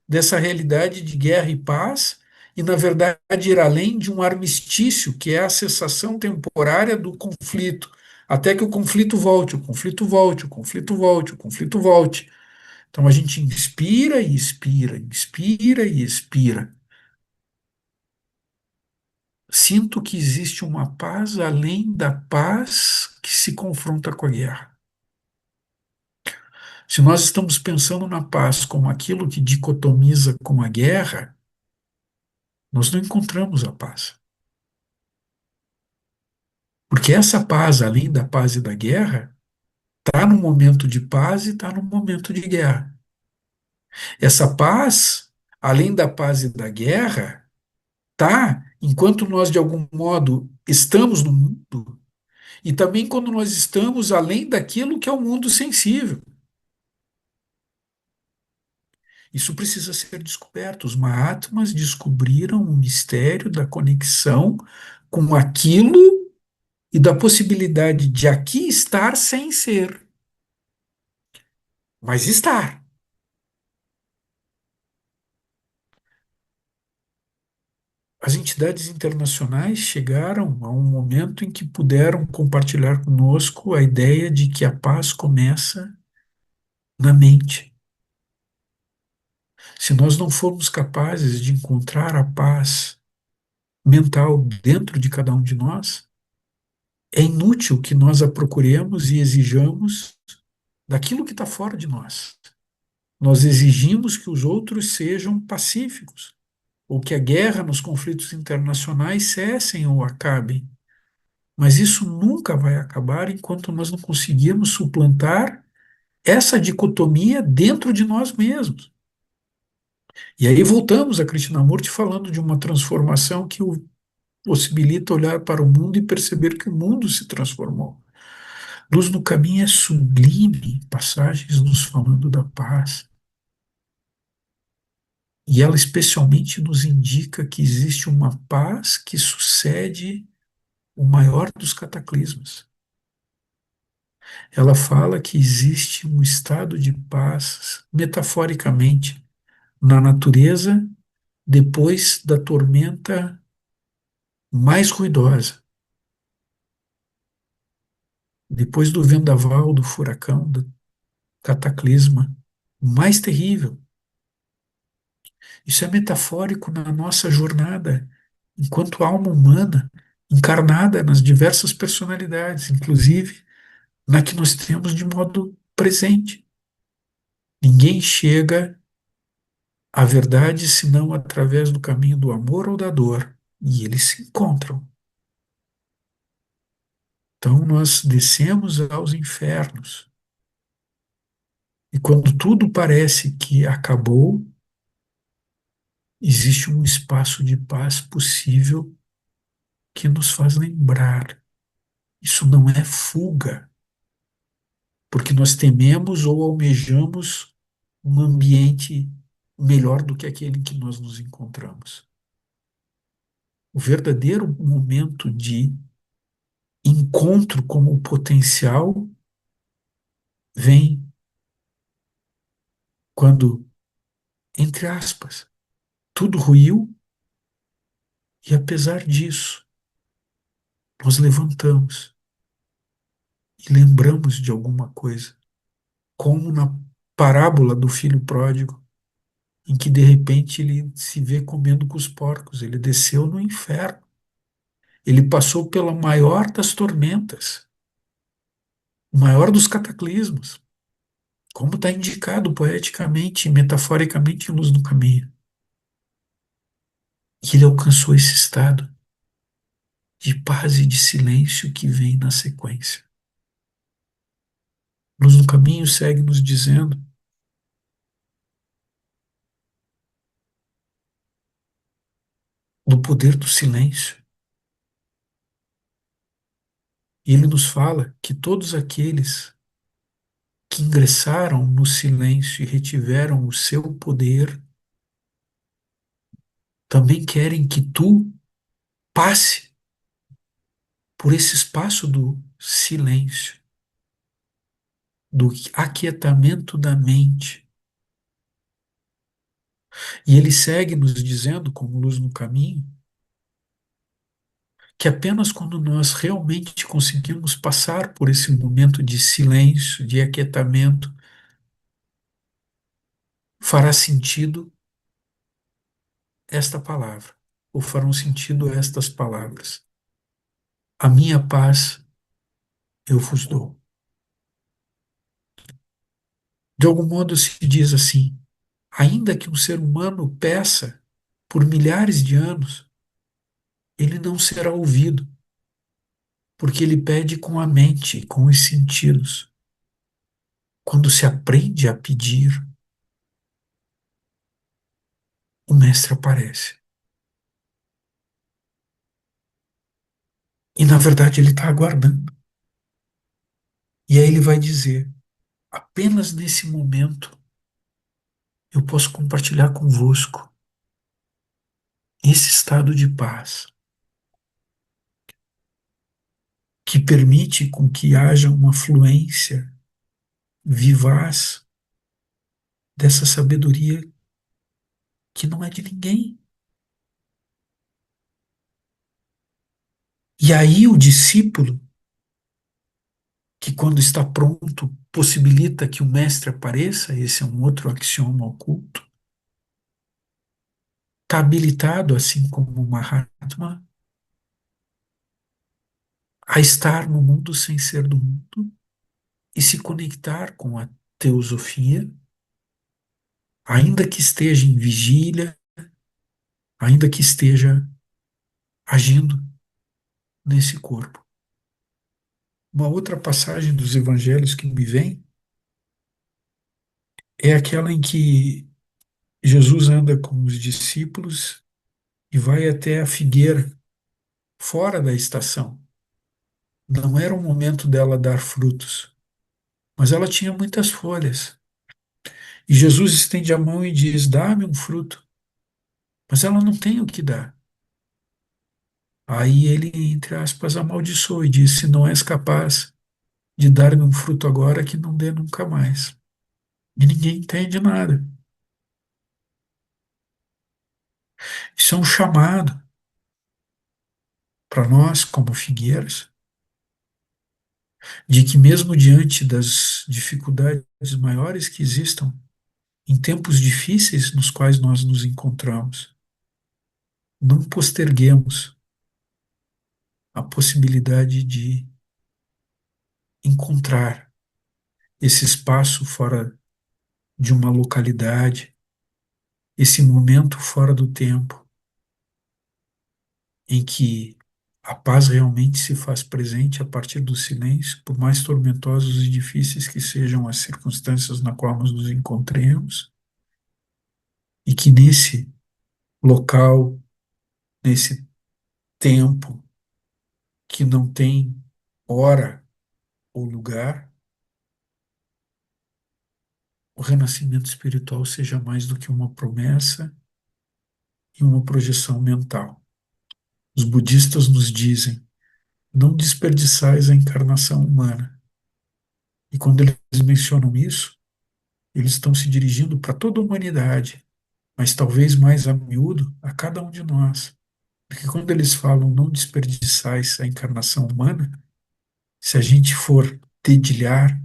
dessa realidade de guerra e paz e, na verdade, ir além de um armistício, que é a cessação temporária do conflito, até que o conflito volte, o conflito volte, o conflito volte, o conflito volte. Então a gente inspira e expira, inspira e expira. Sinto que existe uma paz além da paz que se confronta com a guerra. Se nós estamos pensando na paz como aquilo que dicotomiza com a guerra, nós não encontramos a paz. Porque essa paz, além da paz e da guerra, está no momento de paz e está no momento de guerra. Essa paz, além da paz e da guerra, está enquanto nós, de algum modo, estamos no mundo e também quando nós estamos além daquilo que é o mundo sensível. Isso precisa ser descoberto. Os Mahatmas descobriram o mistério da conexão com aquilo e da possibilidade de aqui estar sem ser, mas estar. As entidades internacionais chegaram a um momento em que puderam compartilhar conosco a ideia de que a paz começa na mente. Se nós não formos capazes de encontrar a paz mental dentro de cada um de nós, é inútil que nós a procuremos e exijamos daquilo que está fora de nós. Nós exigimos que os outros sejam pacíficos, ou que a guerra nos conflitos internacionais cessem ou acabem. Mas isso nunca vai acabar enquanto nós não conseguirmos suplantar essa dicotomia dentro de nós mesmos. E aí voltamos a Krishnamurti falando de uma transformação que o possibilita olhar para o mundo e perceber que o mundo se transformou. Luz no Caminho é sublime, passagens nos falando da paz. E ela especialmente nos indica que existe uma paz que sucede o maior dos cataclismos. Ela fala que existe um estado de paz, metaforicamente, na natureza depois da tormenta mais ruidosa, depois do vendaval, do furacão, do cataclisma mais terrível. Isso é metafórico na nossa jornada enquanto alma humana, encarnada nas diversas personalidades, inclusive na que nós temos de modo presente. Ninguém chega à verdade senão através do caminho do amor ou da dor, e eles se encontram. Então nós descemos aos infernos, e quando tudo parece que acabou, existe um espaço de paz possível que nos faz lembrar. Isso não é fuga, porque nós tememos ou almejamos um ambiente melhor do que aquele em que nós nos encontramos. O verdadeiro momento de encontro como potencial vem quando, entre aspas, tudo ruiu e apesar disso, nós levantamos e lembramos de alguma coisa, como na parábola do filho pródigo, em que de repente ele se vê comendo com os porcos, ele desceu no inferno, ele passou pela maior das tormentas, o maior dos cataclismos, como está indicado poeticamente e metaforicamente em Luz no Caminho. E ele alcançou esse estado de paz e de silêncio que vem na sequência. Luz no Caminho segue nos dizendo do poder do silêncio. E ele nos fala que todos aqueles que ingressaram no silêncio e retiveram o seu poder também querem que tu passe por esse espaço do silêncio, do aquietamento da mente. E ele segue nos dizendo, como luz no caminho, que apenas quando nós realmente conseguimos passar por esse momento de silêncio, de aquietamento, fará sentido esta palavra, ou farão sentido estas palavras. A minha paz eu vos dou. De algum modo se diz assim, ainda que um ser humano peça por milhares de anos, ele não será ouvido, porque ele pede com a mente, com os sentidos. Quando se aprende a pedir, o mestre aparece. E na verdade ele está aguardando. E aí ele vai dizer: apenas nesse momento eu posso compartilhar convosco esse estado de paz que permite com que haja uma fluência vivaz dessa sabedoria que não é de ninguém. E aí o discípulo, que quando está pronto possibilita que o mestre apareça, esse é um outro axioma oculto, está habilitado, assim como o Mahatma, a estar no mundo sem ser do mundo e se conectar com a teosofia, ainda que esteja em vigília, ainda que esteja agindo nesse corpo. Uma outra passagem dos evangelhos que me vem é aquela em que Jesus anda com os discípulos e vai até a figueira, fora da estação. Não era o momento dela dar frutos, mas ela tinha muitas folhas. E Jesus estende a mão e diz: dá-me um fruto. Mas ela não tem o que dar. Aí ele, entre aspas, amaldiçoou e disse: se não és capaz de dar-me um fruto agora, que não dê nunca mais. E ninguém entende nada. Isso é um chamado para nós, como figueiras, de que mesmo diante das dificuldades maiores que existam, em tempos difíceis nos quais nós nos encontramos, não posterguemos a possibilidade de encontrar esse espaço fora de uma localidade, esse momento fora do tempo, em que a paz realmente se faz presente a partir do silêncio, por mais tormentosos e difíceis que sejam as circunstâncias na qual nos encontremos, e que nesse local, nesse tempo que não tem hora ou lugar, o renascimento espiritual seja mais do que uma promessa e uma projeção mental. Os budistas nos dizem: não desperdiçais a encarnação humana. E quando eles mencionam isso, eles estão se dirigindo para toda a humanidade, mas talvez mais a miúdo a cada um de nós. Porque quando eles falam não desperdiçais a encarnação humana, se a gente for dedilhar,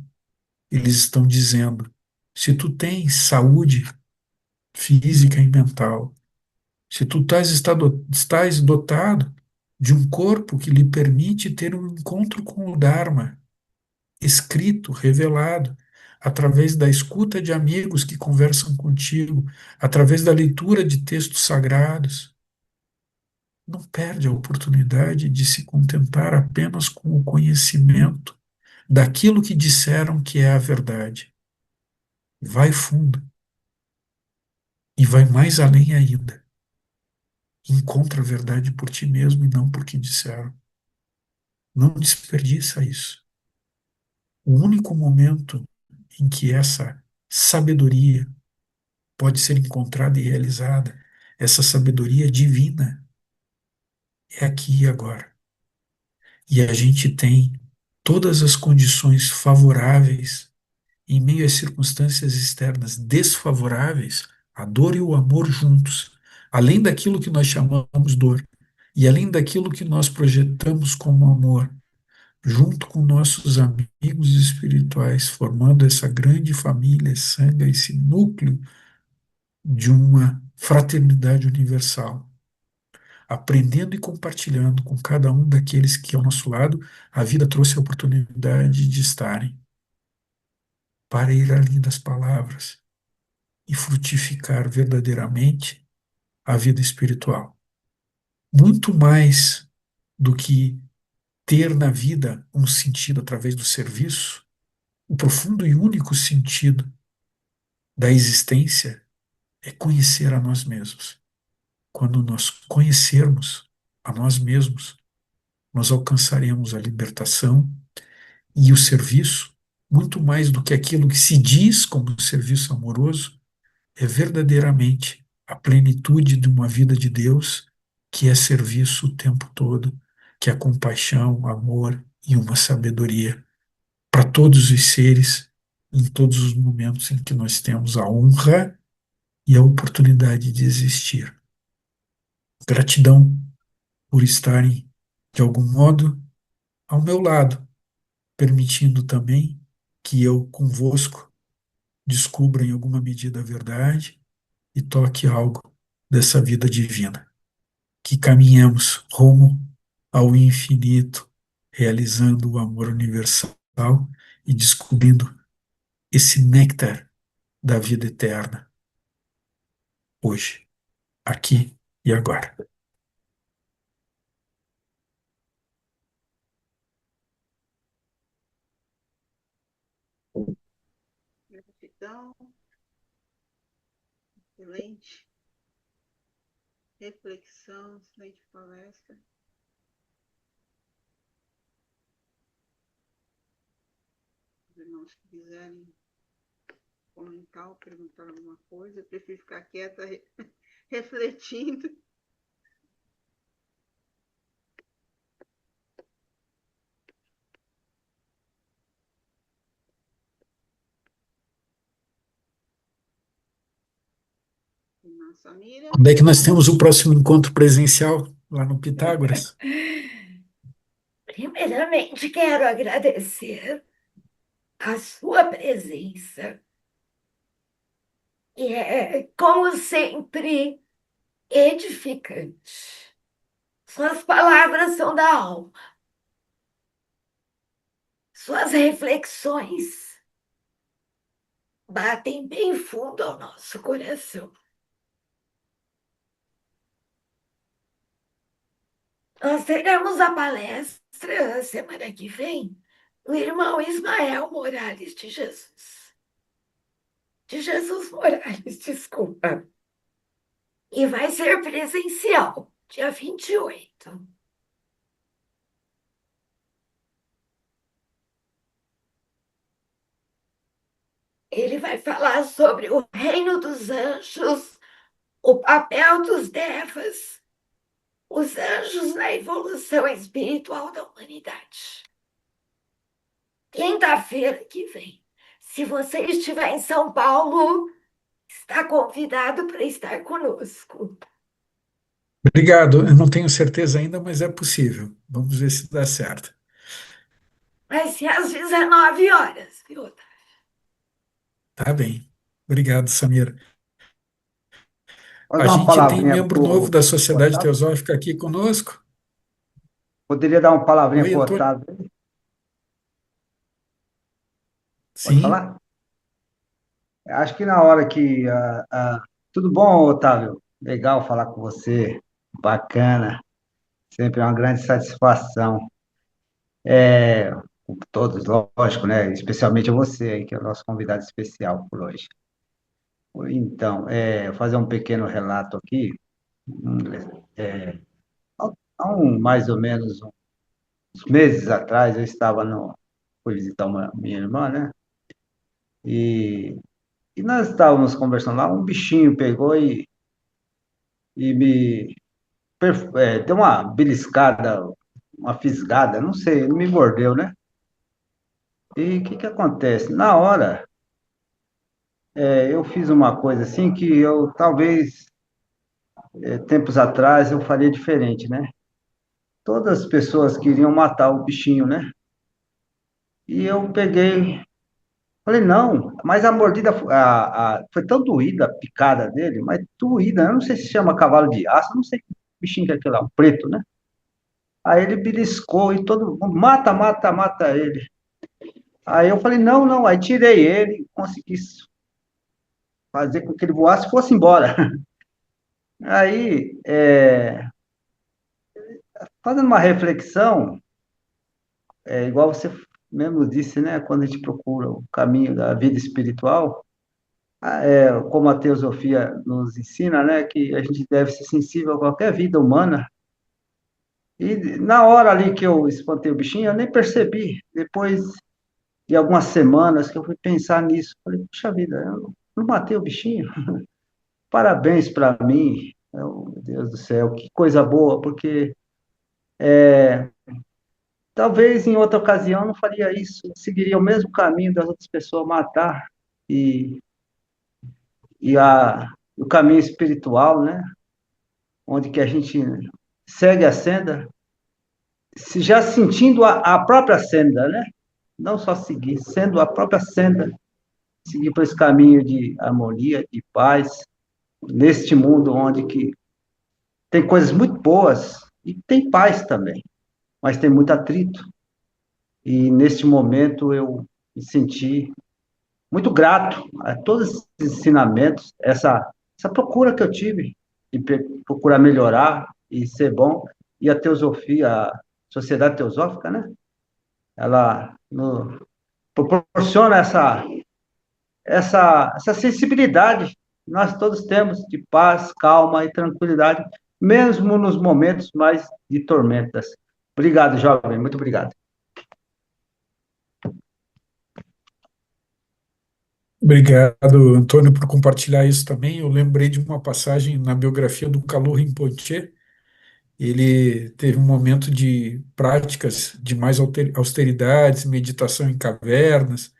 eles estão dizendo: se tu tens saúde física e mental, se tu estás dotado de um corpo que lhe permite ter um encontro com o Dharma, escrito, revelado, através da escuta de amigos que conversam contigo, através da leitura de textos sagrados, não perde a oportunidade de se contentar apenas com o conhecimento daquilo que disseram que é a verdade. Vai fundo e vai mais além ainda. Encontra a verdade por ti mesmo e não por que disseram. Não desperdiça isso. O único momento em que essa sabedoria pode ser encontrada e realizada, essa sabedoria divina, é aqui e agora. E a gente tem todas as condições favoráveis em meio às circunstâncias externas desfavoráveis, a dor e o amor juntos, além daquilo que nós chamamos dor e além daquilo que nós projetamos como amor, junto com nossos amigos espirituais, formando essa grande família, sangue, esse núcleo de uma fraternidade universal, aprendendo e compartilhando com cada um daqueles que ao nosso lado a vida trouxe a oportunidade de estarem, para ir além das palavras e frutificar verdadeiramente a vida espiritual. Muito mais do que ter na vida um sentido através do serviço, o profundo e único sentido da existência é conhecer a nós mesmos. Quando nós conhecermos a nós mesmos, nós alcançaremos a libertação e o serviço, muito mais do que aquilo que se diz como serviço amoroso, é verdadeiramente a plenitude de uma vida de Deus, que é serviço o tempo todo, que é compaixão, amor e uma sabedoria para todos os seres, em todos os momentos em que nós temos a honra e a oportunidade de existir. Gratidão por estarem, de algum modo, ao meu lado, permitindo também que eu, convosco, descubra em alguma medida a verdade e toque algo dessa vida divina. Que caminhemos rumo ao infinito, realizando o amor universal e descobrindo esse néctar da vida eterna, hoje, aqui e agora. Gratidão, excelente reflexão, excelente palestra. Os irmãos que quiserem comentar ou perguntar alguma coisa, eu prefiro ficar quieta, refletindo. Irmã Samira. Quando é que nós temos o próximo encontro presencial lá no Pitágoras? Primeiramente, quero agradecer a sua presença. E é, como sempre, edificante. Suas palavras são da alma. Suas reflexões batem bem fundo ao nosso coração. Nós teremos a palestra semana que vem do irmão Ismael Morales de Jesus. De Jesus Morales, desculpa. E vai ser presencial, dia 28. Ele vai falar sobre o reino dos anjos, o papel dos devas, os anjos na evolução espiritual da humanidade. Quinta-feira que vem. Se você estiver em São Paulo, está convidado para estar conosco. Obrigado. Eu não tenho certeza ainda, mas é possível. Vamos ver se dá certo. Vai ser às 19 horas, viu? Tá bem. Obrigado, Samir. Pode A dar uma gente tem palavrinha membro novo para da o Sociedade Otávio? Teosófica aqui conosco. Poderia dar uma palavrinha Oi, para o Antônio. Otávio? Pode Sim. falar? Acho que na hora que. Tudo bom, Otávio? Legal falar com você. Bacana. Sempre é uma grande satisfação. com todos, lógico, né? Especialmente a você aí, que é o nosso convidado especial por hoje. Então, fazer um pequeno relato aqui. Hum, é, há mais ou menos uns meses atrás, eu estava no, fui visitar minha irmã, né? E, e nós estávamos conversando lá, um bichinho pegou e me deu uma beliscada, uma fisgada, não sei, ele me mordeu, né? E o que que acontece? Na hora, eu fiz uma coisa assim que eu talvez, tempos atrás, eu faria diferente, né? Todas as pessoas queriam matar o bichinho, né? E eu peguei, falei, não, mas a mordida foi tão doída, a picada dele, mas doída, eu não sei se chama cavalo de aço, eu não sei que bichinho que é aquele lá, o preto, né? Aí ele beliscou e todo mundo, mata, mata, mata ele. Aí eu falei, não, não, aí tirei ele, consegui fazer com que ele voasse e fosse embora. Aí, fazendo uma reflexão, igual você mesmo disse, né, quando a gente procura o caminho da vida espiritual, como a teosofia nos ensina, né, que a gente deve ser sensível a qualquer vida humana. E na hora ali que eu espantei o bichinho, eu nem percebi. Depois de algumas semanas que eu fui pensar nisso, falei, puxa vida, eu não matei o bichinho. Parabéns para mim, meu Deus do céu, que coisa boa, porque talvez em outra ocasião eu não faria isso, eu seguiria o mesmo caminho das outras pessoas matar e, o caminho espiritual, né? Onde que a gente segue a senda, se já sentindo a própria senda, né? Não só seguir, sendo a própria senda, seguir por esse caminho de harmonia, de paz, neste mundo onde que tem coisas muito boas e tem paz também, mas tem muito atrito. E neste momento eu me senti muito grato a todos esses ensinamentos, essa procura que eu tive de procurar melhorar e ser bom, e a teosofia, a sociedade teosófica, né? Ela proporciona essa sensibilidade que nós todos temos de paz, calma e tranquilidade, mesmo nos momentos mais de tormentas. Obrigado, jovem, muito obrigado. Obrigado, Antônio, por compartilhar isso também. Eu lembrei de uma passagem na biografia do Kalu Rinpoche. Ele teve um momento de práticas de mais austeridades, meditação em cavernas,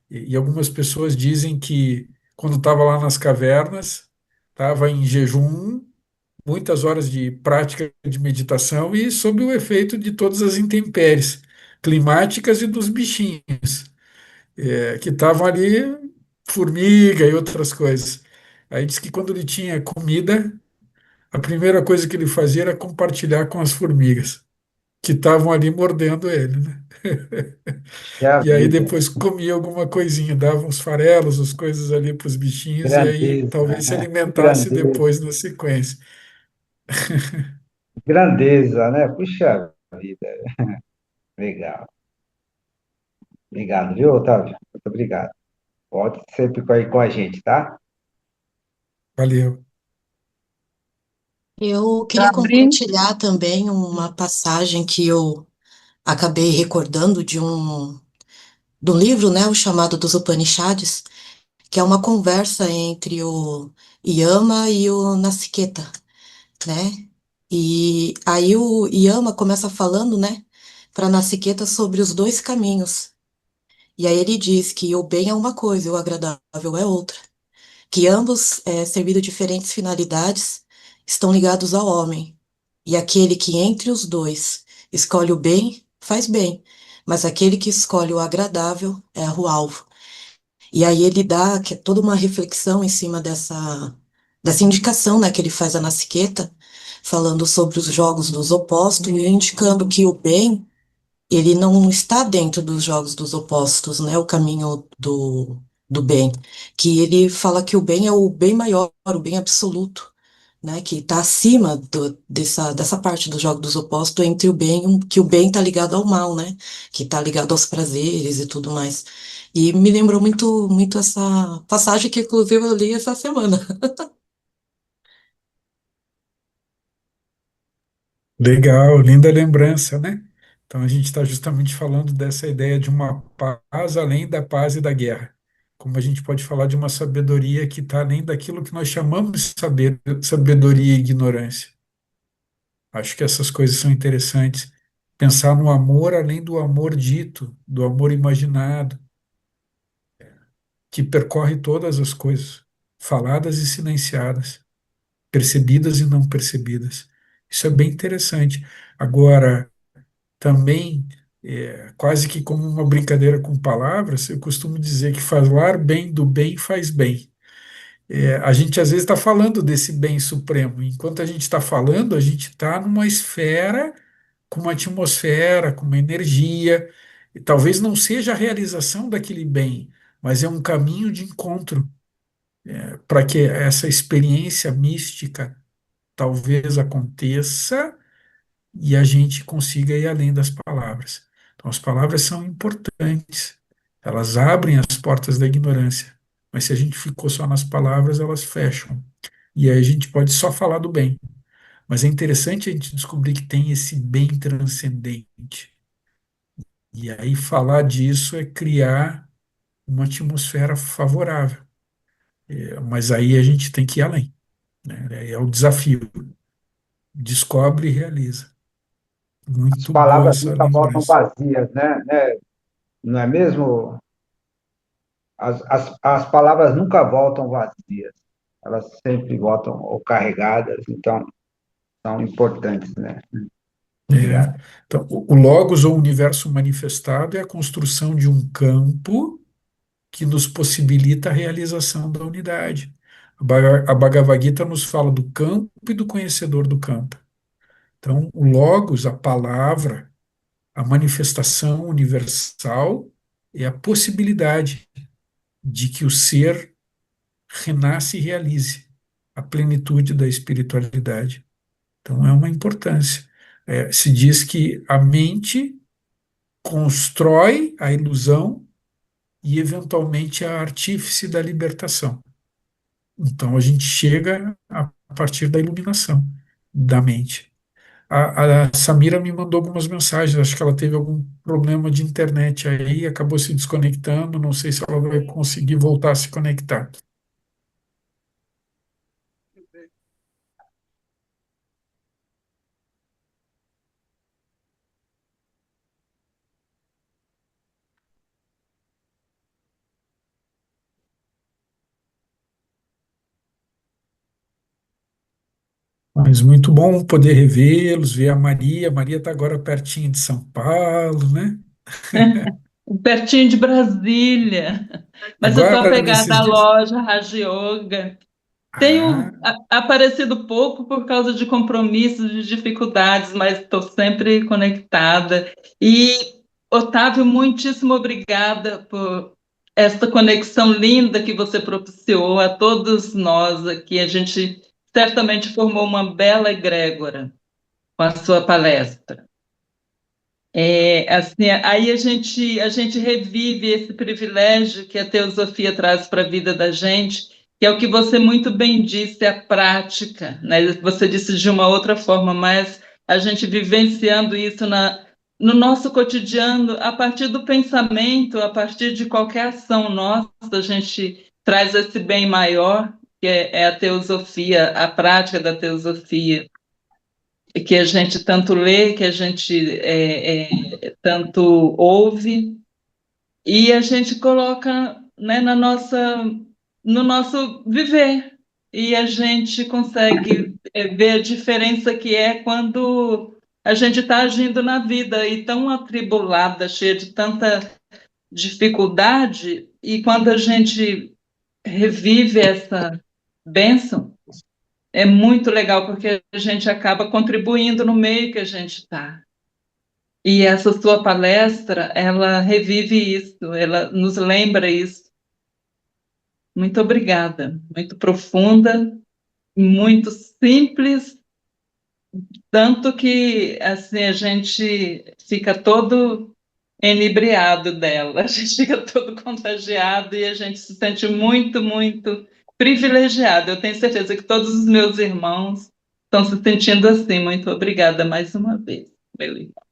e algumas pessoas dizem que quando estava lá nas cavernas, estava em jejum, muitas horas de prática de meditação e sob o efeito de todas as intempéries climáticas e dos bichinhos, que estavam ali, formiga e outras coisas. Aí diz que quando ele tinha comida, a primeira coisa que ele fazia era compartilhar com as formigas, que estavam ali mordendo ele, né? É a E aí vida, depois comia alguma coisinha, dava uns farelos, as coisas ali para os bichinhos, e aí grandeza, talvez se né? alimentasse Grandeza, depois na sequência. grandeza, né? Puxa vida, legal. Obrigado, viu, Otávio? Muito obrigado. Volte sempre aí com a gente, tá? Valeu. Eu queria compartilhar também uma passagem que eu acabei recordando de um livro, né, o chamado dos Upanishads, que é uma conversa entre o Yama e o Nasiketa, né? E aí o Yama começa falando, né, para Nasiketa sobre os dois caminhos. E aí ele diz que o bem é uma coisa e o agradável é outra, que ambos, servindo diferentes finalidades, estão ligados ao homem. E aquele que entre os dois escolhe o bem, faz bem, mas aquele que escolhe o agradável erra o alvo. E aí ele dá toda uma reflexão em cima dessa indicação, né, que ele faz a Nassiqueta, falando sobre os jogos dos opostos e indicando que o bem, ele não está dentro dos jogos dos opostos, né, o caminho do bem, que ele fala que o bem é o bem maior, o bem absoluto, né, que está acima dessa parte do jogo dos opostos entre o bem, que o bem está ligado ao mal, né, que está ligado aos prazeres e tudo mais. E me lembrou muito, muito essa passagem que, inclusive, eu li essa semana. Legal, linda lembrança, né? Então a gente está justamente falando dessa ideia de uma paz além da paz e da guerra. Como a gente pode falar de uma sabedoria que está além daquilo que nós chamamos de sabedoria e ignorância. Acho que essas coisas são interessantes. Pensar no amor além do amor dito, do amor imaginado, que percorre todas as coisas, faladas e silenciadas, percebidas e não percebidas. Isso é bem interessante. Agora, também, quase que como uma brincadeira com palavras, eu costumo dizer que falar bem do bem faz bem. A gente às vezes está falando desse bem supremo. Enquanto a gente está falando, a gente está numa esfera com uma atmosfera, com uma energia. E talvez não seja a realização daquele bem, mas é um caminho de encontro para que essa experiência mística talvez aconteça e a gente consiga ir além das palavras. Então, as palavras são importantes, elas abrem as portas da ignorância, mas se a gente ficou só nas palavras, elas fecham. E aí a gente pode só falar do bem. Mas é interessante a gente descobrir que tem esse bem transcendente. E aí falar disso é criar uma atmosfera favorável. Mas aí a gente tem que ir além, né? É o desafio. Descobre e realiza. As Muito boa palavras essa nunca voltam lembrança. vazias, né? Não é mesmo? As palavras nunca voltam vazias, elas sempre voltam ou carregadas, então são importantes, né? É. Obrigado. Então, o logos ou universo manifestado é a construção de um campo que nos possibilita a realização da unidade. A Bhagavad Gita nos fala do campo e do conhecedor do campo. Então, o logos, a palavra, a manifestação universal é a possibilidade de que o ser renasce e realize a plenitude da espiritualidade. Então, é uma importância. Se diz que a mente constrói a ilusão e, eventualmente, a artífice da libertação. Então, a gente chega a partir da iluminação da mente. A Samira me mandou algumas mensagens, acho que ela teve algum problema de internet aí, acabou se desconectando, não sei se ela vai conseguir voltar a se conectar. Mas muito bom poder revê-los, ver a Maria. A Maria está agora pertinho de São Paulo, né? Pertinho de Brasília. Mas eu estou Agora, apegada nesses à dias. loja Raja Yoga. Ah, Tenho aparecido pouco por causa de compromissos, de dificuldades, mas estou sempre conectada. E, Otávio, muitíssimo obrigada por esta conexão linda que você propiciou a todos nós aqui. A gente certamente formou uma bela egrégora com a sua palestra. Assim, aí a gente revive esse privilégio que a teosofia traz para a vida da gente, que é o que você muito bem disse, a prática, né? Você disse de uma outra forma, mas a gente vivenciando isso no nosso cotidiano, a partir do pensamento, a partir de qualquer ação nossa, a gente traz esse bem maior, que é a teosofia, a prática da teosofia que a gente tanto lê, que a gente tanto ouve, e a gente coloca, né, no nosso viver. E a gente consegue ver a diferença que é quando a gente está agindo na vida e tão atribulada, cheia de tanta dificuldade, e quando a gente revive essa bênção, é muito legal, porque a gente acaba contribuindo no meio que a gente está. E essa sua palestra, ela revive isso, ela nos lembra isso. Muito obrigada, muito profunda muito simples, tanto que assim a gente fica todo enebriado dela, a gente fica todo contagiado e a gente se sente muito, muito privilegiado. Eu tenho certeza que todos os meus irmãos estão se sentindo assim. Muito obrigada mais uma vez, meu irmão.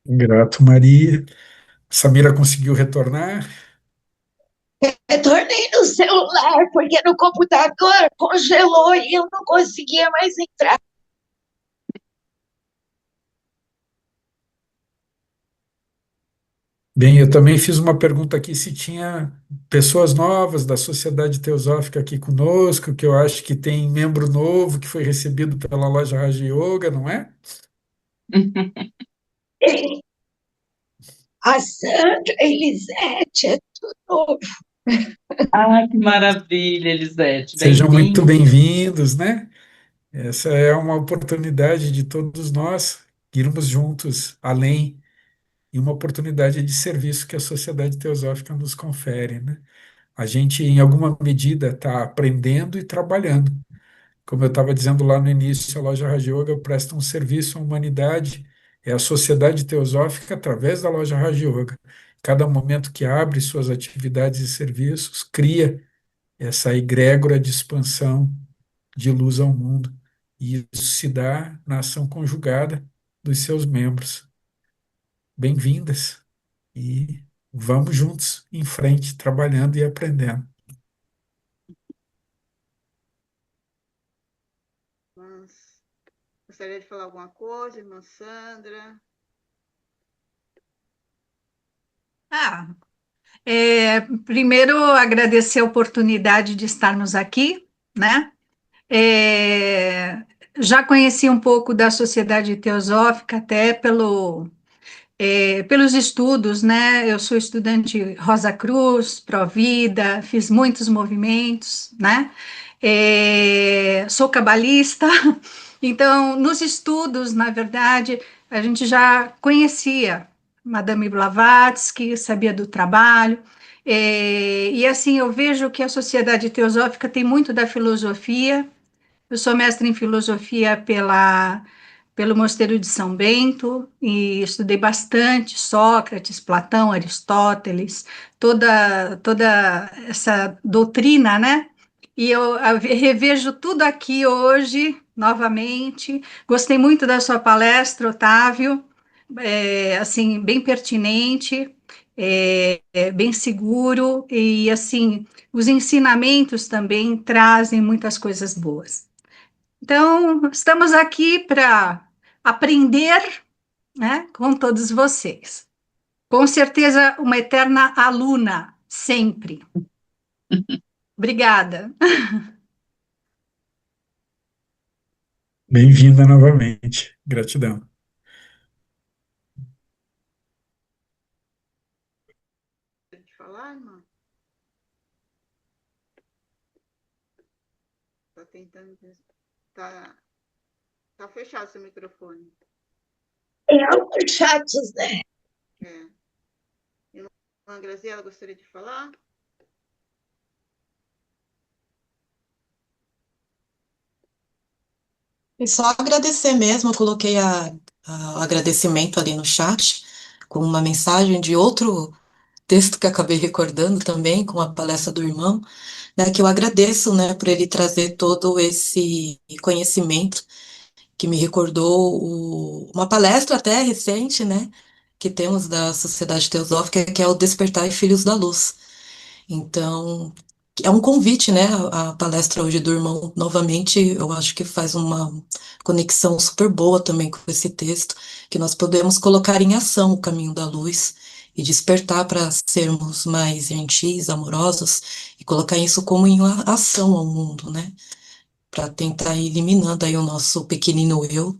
Grato, Maria. Samira conseguiu retornar? Retornei no celular, porque no computador congelou e eu não conseguia mais entrar. Bem, eu também fiz uma pergunta aqui se tinha pessoas novas da Sociedade Teosófica aqui conosco, que eu acho que tem membro novo que foi recebido pela loja Raja Yoga, não é? A Sandra, a Elisete, é tudo novo. Ah, que maravilha, Elisete, Sejam muito bem-vinda. bem-vindos, né? Essa é uma oportunidade de todos nós irmos juntos além e uma oportunidade de serviço que a Sociedade Teosófica nos confere, né? A gente, em alguma medida, está aprendendo e trabalhando. Como eu estava dizendo lá no início, a loja Raja Yoga presta um serviço à humanidade, é a Sociedade Teosófica através da loja Raja Yoga. Cada momento que abre suas atividades e serviços, cria essa egrégora de expansão de luz ao mundo. E isso se dá na ação conjugada dos seus membros. Bem-vindas e vamos juntos em frente, trabalhando e aprendendo. Mas gostaria de falar alguma coisa, irmã Sandra? Ah, primeiro agradecer a oportunidade de estarmos aqui, né? É, já conheci um pouco da Sociedade Teosófica até pelos estudos, né? Eu sou estudante Rosa Cruz, Provida, fiz muitos movimentos, né? Sou cabalista, então nos estudos, na verdade, a gente já conhecia Madame Blavatsky, sabia do trabalho, e assim eu vejo que a Sociedade Teosófica tem muito da filosofia. Eu sou mestre em filosofia pelo Mosteiro de São Bento e estudei bastante Sócrates, Platão, Aristóteles, toda essa doutrina, né? E eu revejo tudo aqui hoje, novamente. Gostei muito da sua palestra, Otávio, assim, bem pertinente, bem seguro, e assim, os ensinamentos também trazem muitas coisas boas. Então, estamos aqui para aprender, né, com todos vocês. Com certeza, uma eterna aluna, sempre. Obrigada. Bem-vinda novamente. Gratidão. Pode falar, irmã? Está tentando. Tá fechado seu microfone. É algo chatos, né? É. Irmã Graziela, gostaria de falar? E só agradecer mesmo, eu coloquei o agradecimento ali no chat, com uma mensagem de outro texto que acabei recordando também, com a palestra do irmão, né, que eu agradeço, né, por ele trazer todo esse conhecimento, que me recordou uma palestra até recente, né, que temos da Sociedade Teosófica, que é o Despertar e Filhos da Luz. Então, é um convite, né? A palestra hoje do irmão, novamente, eu acho que faz uma conexão super boa também com esse texto, que nós podemos colocar em ação o caminho da luz e despertar para sermos mais gentis, amorosos e colocar isso como em ação ao mundo, né? Para tentar ir eliminando aí o nosso pequenino eu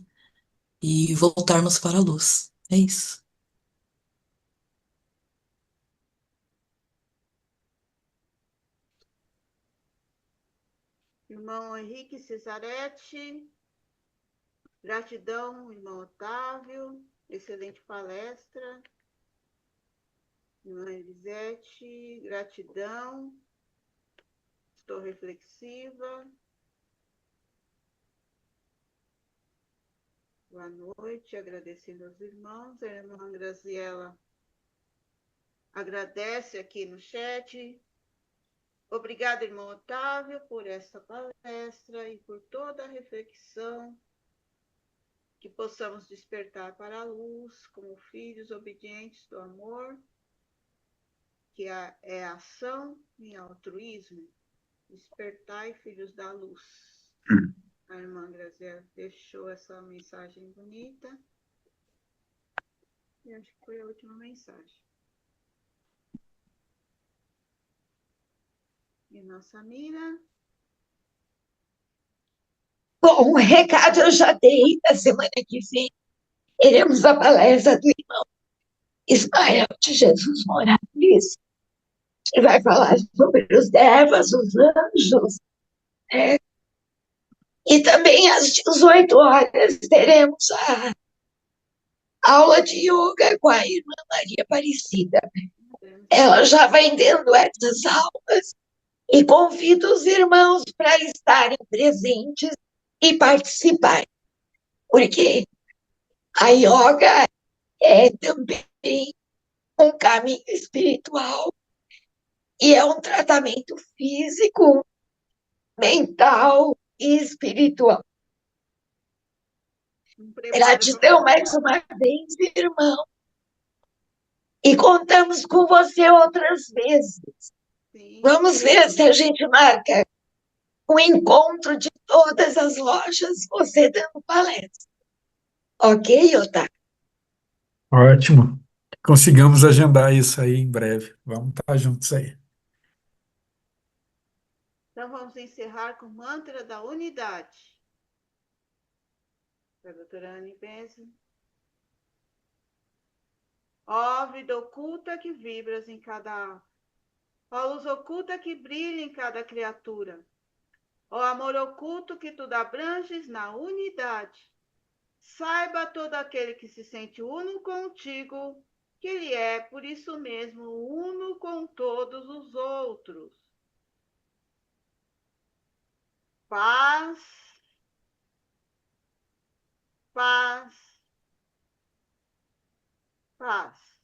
e voltarmos para a luz. É isso. Irmão Henrique Cesarete, gratidão, irmão Otávio, excelente palestra. Irmã Elisete, gratidão. Estou reflexiva. Boa noite, agradecendo aos irmãos. A irmã Graziela agradece aqui no chat. Obrigada, irmão Otávio, por esta palestra e por toda a reflexão, que possamos despertar para a luz como filhos obedientes do amor, que é ação e altruísmo. Despertai, filhos da luz. A irmã Graziela deixou essa mensagem bonita. E acho que foi a última mensagem. E nossa Mira? Bom, o recado eu já dei. Da semana que vem teremos a palestra do irmão Ismael de Jesus Morales, que vai falar sobre os devas, os anjos, né? E também às 18 horas teremos a aula de yoga com a irmã Maria Aparecida. Ela já vai dando essas aulas e convido os irmãos para estarem presentes e participarem, porque a yoga é também um caminho espiritual e é um tratamento físico, mental e espiritual. Gratidão mais uma vez, irmão. E contamos com você outras vezes. Sim. Vamos ver se a gente marca um encontro de todas as lojas, você dando palestra. Ok, Otávio? Ótimo. Consigamos agendar isso aí em breve. Vamos estar juntos aí. Então vamos encerrar com o mantra da unidade. Da doutora Anne Benson. Ó vida oculta que vibras em cada alma. Ó luz oculta que brilha em cada criatura. Ó amor oculto que tudo abranges na unidade. Saiba todo aquele que se sente uno contigo, que ele é, por isso mesmo, uno com todos os outros. Paz, paz, paz.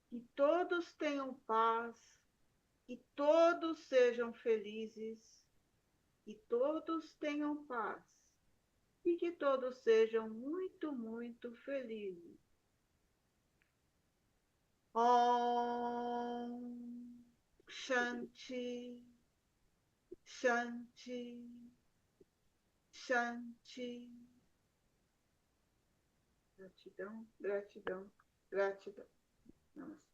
Que todos tenham paz, que todos sejam felizes, que todos tenham paz e que todos sejam muito, muito felizes. Om Shanti, Shanti, Shanti. Gratidão, gratidão, gratidão. Namaste.